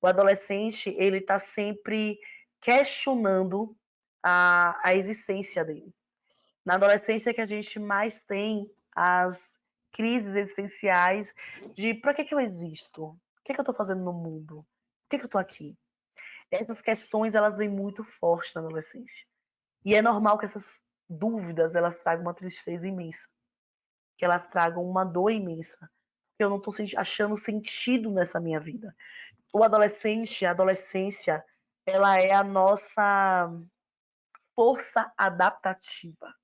O adolescente, ele está sempre questionando a existência dele. Na adolescência é que a gente mais tem as crises existenciais de para que eu existo? O que eu estou fazendo no mundo? Por que eu estou aqui? Essas questões, elas vêm muito fortes na adolescência. E é normal que essas dúvidas, elas tragam uma tristeza imensa. Que elas tragam uma dor imensa. Que eu não estou achando sentido nessa minha vida. O adolescente, a adolescência, ela é a nossa força adaptativa,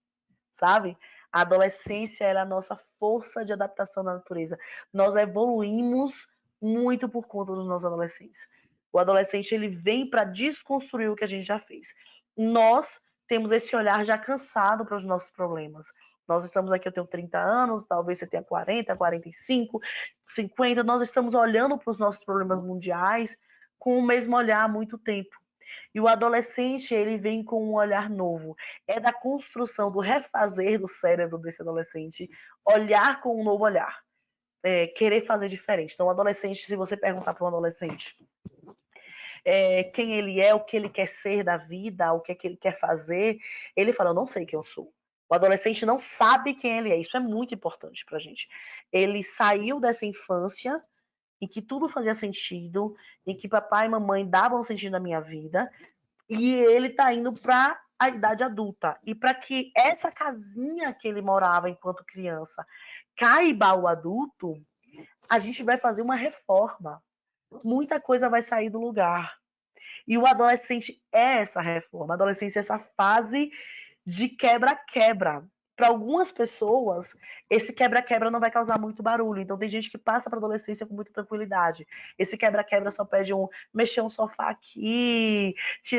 sabe? A adolescência é a nossa força de adaptação na natureza. Nós evoluímos muito por conta dos nossos adolescentes. O adolescente, ele vem para desconstruir o que a gente já fez. Nós temos esse olhar já cansado para os nossos problemas. Nós estamos aqui, eu tenho 30 anos, talvez você tenha 40, 45, 50. Nós estamos olhando para os nossos problemas mundiais com o mesmo olhar há muito tempo. E o adolescente, ele vem com um olhar novo. É da construção, do refazer do cérebro desse adolescente, olhar com um novo olhar. Querer fazer diferente. Então, o adolescente, se você perguntar para um adolescente quem ele é, o que ele quer ser da vida, o que é que ele quer fazer, ele fala, eu não sei quem eu sou. O adolescente não sabe quem ele é. Isso é muito importante pra gente. Ele saiu dessa infância em que tudo fazia sentido, em que papai e mamãe davam sentido na minha vida, e ele tá indo para a idade adulta. E para que essa casinha que ele morava enquanto criança caiba ao adulto, a gente vai fazer uma reforma. Muita coisa vai sair do lugar. E o adolescente é essa reforma. A adolescência é essa fase de quebra-quebra. Para algumas pessoas, esse quebra-quebra não vai causar muito barulho. Então, tem gente que passa para a adolescência com muita tranquilidade. Esse quebra-quebra só pede mexer um sofá aqui,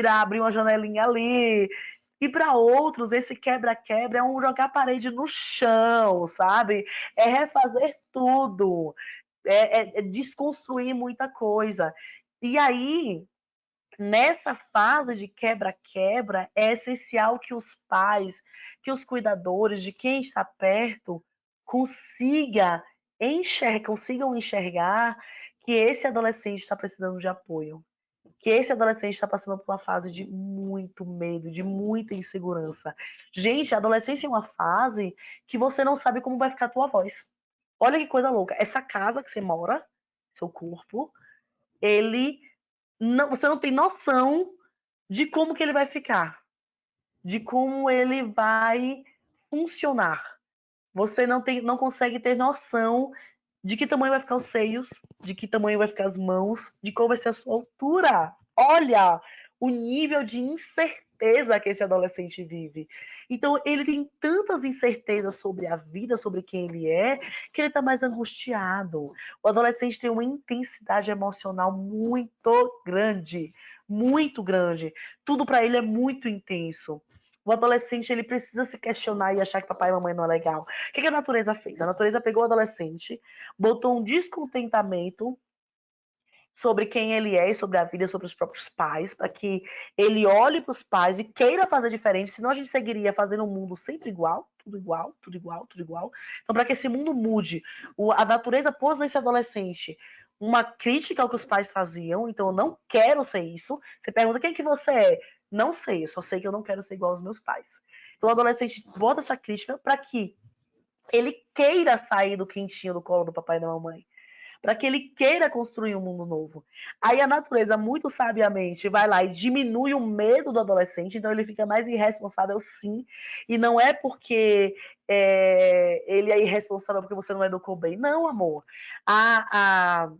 abrir uma janelinha ali. E para outros, esse quebra-quebra é jogar a parede no chão, sabe? É refazer tudo. É desconstruir muita coisa. E aí, nessa fase de quebra-quebra, é essencial que os pais, que os cuidadores, de quem está perto, consigam enxergar que esse adolescente está precisando de apoio. Que esse adolescente está passando por uma fase de muito medo, de muita insegurança. Gente, a adolescência é uma fase que você não sabe como vai ficar a tua voz. Olha que coisa louca. Essa casa que você mora, seu corpo, você não tem noção de como que ele vai ficar, de como ele vai funcionar. Você não consegue ter noção de que tamanho vai ficar os seios, de que tamanho vai ficar as mãos, de qual vai ser a sua altura. Olha o nível de incerteza que esse adolescente vive. Então, ele tem tantas incertezas sobre a vida, sobre quem ele é, que ele está mais angustiado. O adolescente tem uma intensidade emocional muito grande, muito grande. Tudo para ele é muito intenso. O adolescente, ele precisa se questionar e achar que papai e mamãe não é legal. O que a natureza fez? A natureza pegou o adolescente, botou um descontentamento sobre quem ele é, sobre a vida, sobre os próprios pais, para que ele olhe para os pais e queira fazer diferente, senão a gente seguiria fazendo um mundo sempre igual, tudo igual, tudo igual, tudo igual. Então, para que esse mundo mude, a natureza pôs nesse adolescente uma crítica ao que os pais faziam, então eu não quero ser isso. Você pergunta quem que você é? Não sei, eu só sei que eu não quero ser igual aos meus pais. Então o adolescente bota essa crítica para que ele queira sair do quentinho do colo do papai e da mamãe, para que ele queira construir um mundo novo. Aí a natureza, muito sabiamente, vai lá e diminui o medo do adolescente, então ele fica mais irresponsável, sim. E não é porque ele é irresponsável porque você não educou bem. Não, amor. A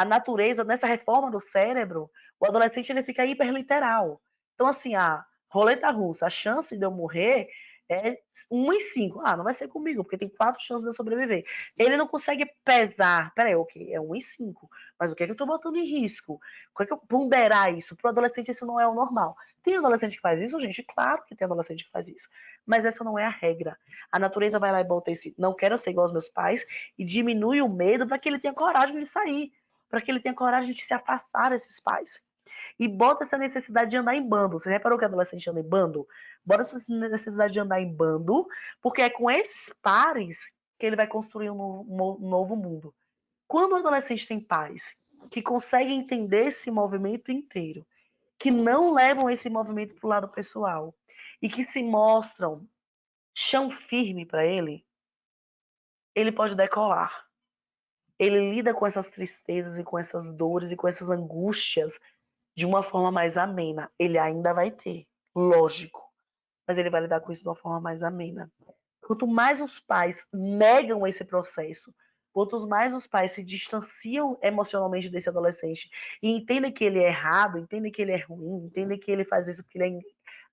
natureza, nessa reforma do cérebro, o adolescente ele fica hiperliteral. Então, assim, a roleta russa, a chance de eu morrer é 1 em 5. Ah, não vai ser comigo, porque tem 4 chances de eu sobreviver. Ele não consegue pesar. Peraí, ok, é 1 em 5. Mas o que é que eu tô botando em risco? O que é que eu ponderar isso? Para o adolescente, isso não é o normal. Tem adolescente que faz isso, gente? Claro que tem adolescente que faz isso. Mas essa não é a regra. A natureza vai lá e bota esse não quero ser igual aos meus pais e diminui o medo para que ele tenha coragem de sair, para que ele tenha coragem de se afastar desses pais. E bota essa necessidade de andar em bando. Você reparou que adolescente anda em bando? Bota essa necessidade de andar em bando, porque é com esses pares que ele vai construir um novo mundo. Quando o adolescente tem pais que conseguem entender esse movimento inteiro, que não levam esse movimento para o lado pessoal e que se mostram chão firme para ele pode decolar. Ele lida com essas tristezas e com essas dores e com essas angústias de uma forma mais amena. Ele ainda vai ter, lógico, mas ele vai lidar com isso de uma forma mais amena. Quanto mais os pais negam esse processo, quanto mais os pais se distanciam emocionalmente desse adolescente e entendem que ele é errado, entendem que ele é ruim, entendem que ele faz isso porque ele é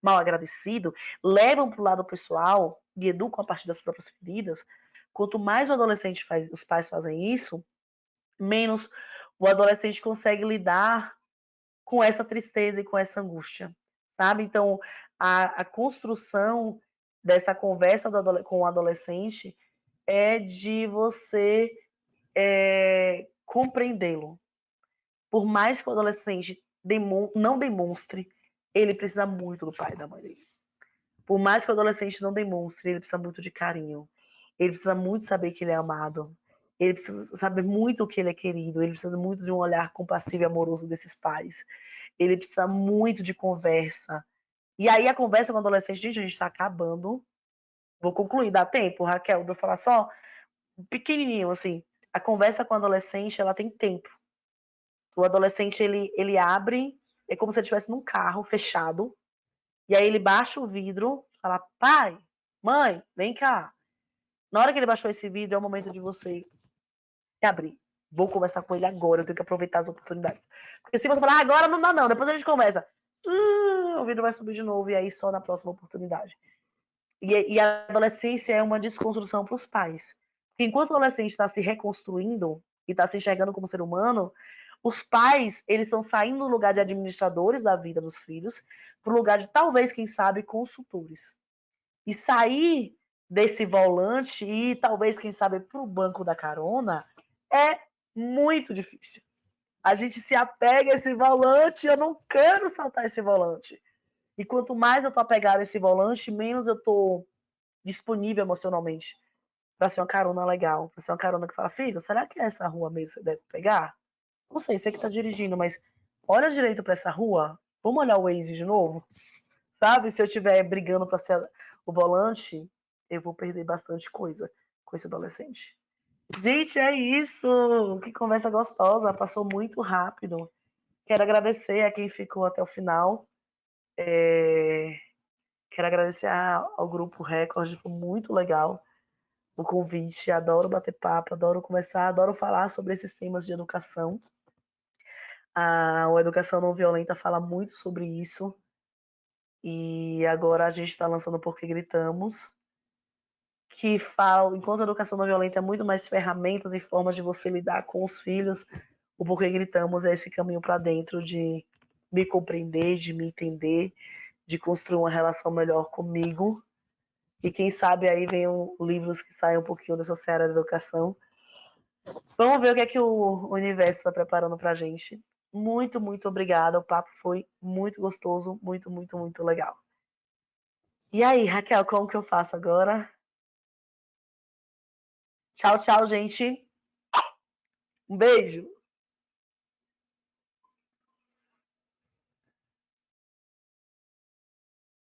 mal agradecido, levam para o lado pessoal e educam a partir das próprias feridas, quanto mais o adolescente faz, os pais fazem isso, menos o adolescente consegue lidar com essa tristeza e com essa angústia, sabe? Então, a construção dessa conversa com o adolescente é de você compreendê-lo. Por mais que o adolescente não demonstre, ele precisa muito do pai e da mãe dele. Por mais que o adolescente não demonstre, ele precisa muito de carinho. Ele precisa muito saber que ele é amado. Ele precisa saber muito que ele é querido. Ele precisa muito de um olhar compassivo e amoroso desses pais. Ele precisa muito de conversa. E aí a conversa com o adolescente, gente, a gente está acabando. Vou concluir, dá tempo, Raquel, de eu falar só pequenininho, assim. A conversa com o adolescente, ela tem tempo. O adolescente, ele abre, é como se ele estivesse num carro fechado, e aí ele baixa o vidro, fala, pai, mãe, vem cá. Na hora que ele baixou esse vidro, é o momento de você se abrir. Vou conversar com ele agora, eu tenho que aproveitar as oportunidades. Porque se você falar, agora não dá não, depois a gente conversa. O vidro vai subir de novo, e aí só na próxima oportunidade. E a adolescência é uma desconstrução para os pais. Porque enquanto o adolescente está se reconstruindo e está se enxergando como ser humano, os pais, eles estão saindo do lugar de administradores da vida dos filhos para o lugar de, talvez, quem sabe, consultores. E sair desse volante e, talvez, quem sabe, para o banco da carona é muito difícil. A gente se apega a esse volante, eu não quero saltar esse volante. E quanto mais eu tô apegada a esse volante, menos eu tô disponível emocionalmente para ser uma carona legal, para ser uma carona que fala, filho, será que é essa rua mesmo que você deve pegar? Não sei, você que tá dirigindo, mas olha direito para essa rua, vamos olhar o Waze de novo, sabe? Se eu estiver brigando para ser o volante, eu vou perder bastante coisa com esse adolescente. Gente, é isso! Que conversa gostosa, passou muito rápido. Quero agradecer a quem ficou até o final. Quero agradecer ao Grupo Record, foi muito legal o convite. Adoro bater papo, adoro conversar, adoro falar sobre esses temas de educação. A Educação Não Violenta fala muito sobre isso. E agora a gente está lançando Porque Gritamos, que fala, enquanto a educação não violenta é muito mais ferramentas e formas de você lidar com os filhos, o Porque Gritamos é esse caminho para dentro de me compreender, de me entender, de construir uma relação melhor comigo. E quem sabe aí venham livros que saiam um pouquinho dessa seara da educação. Vamos ver o que é que o universo está preparando para a gente. Muito, muito obrigada. O papo foi muito gostoso, muito, muito, muito legal. E aí, Raquel, como que eu faço agora? Tchau, tchau, gente. Um beijo.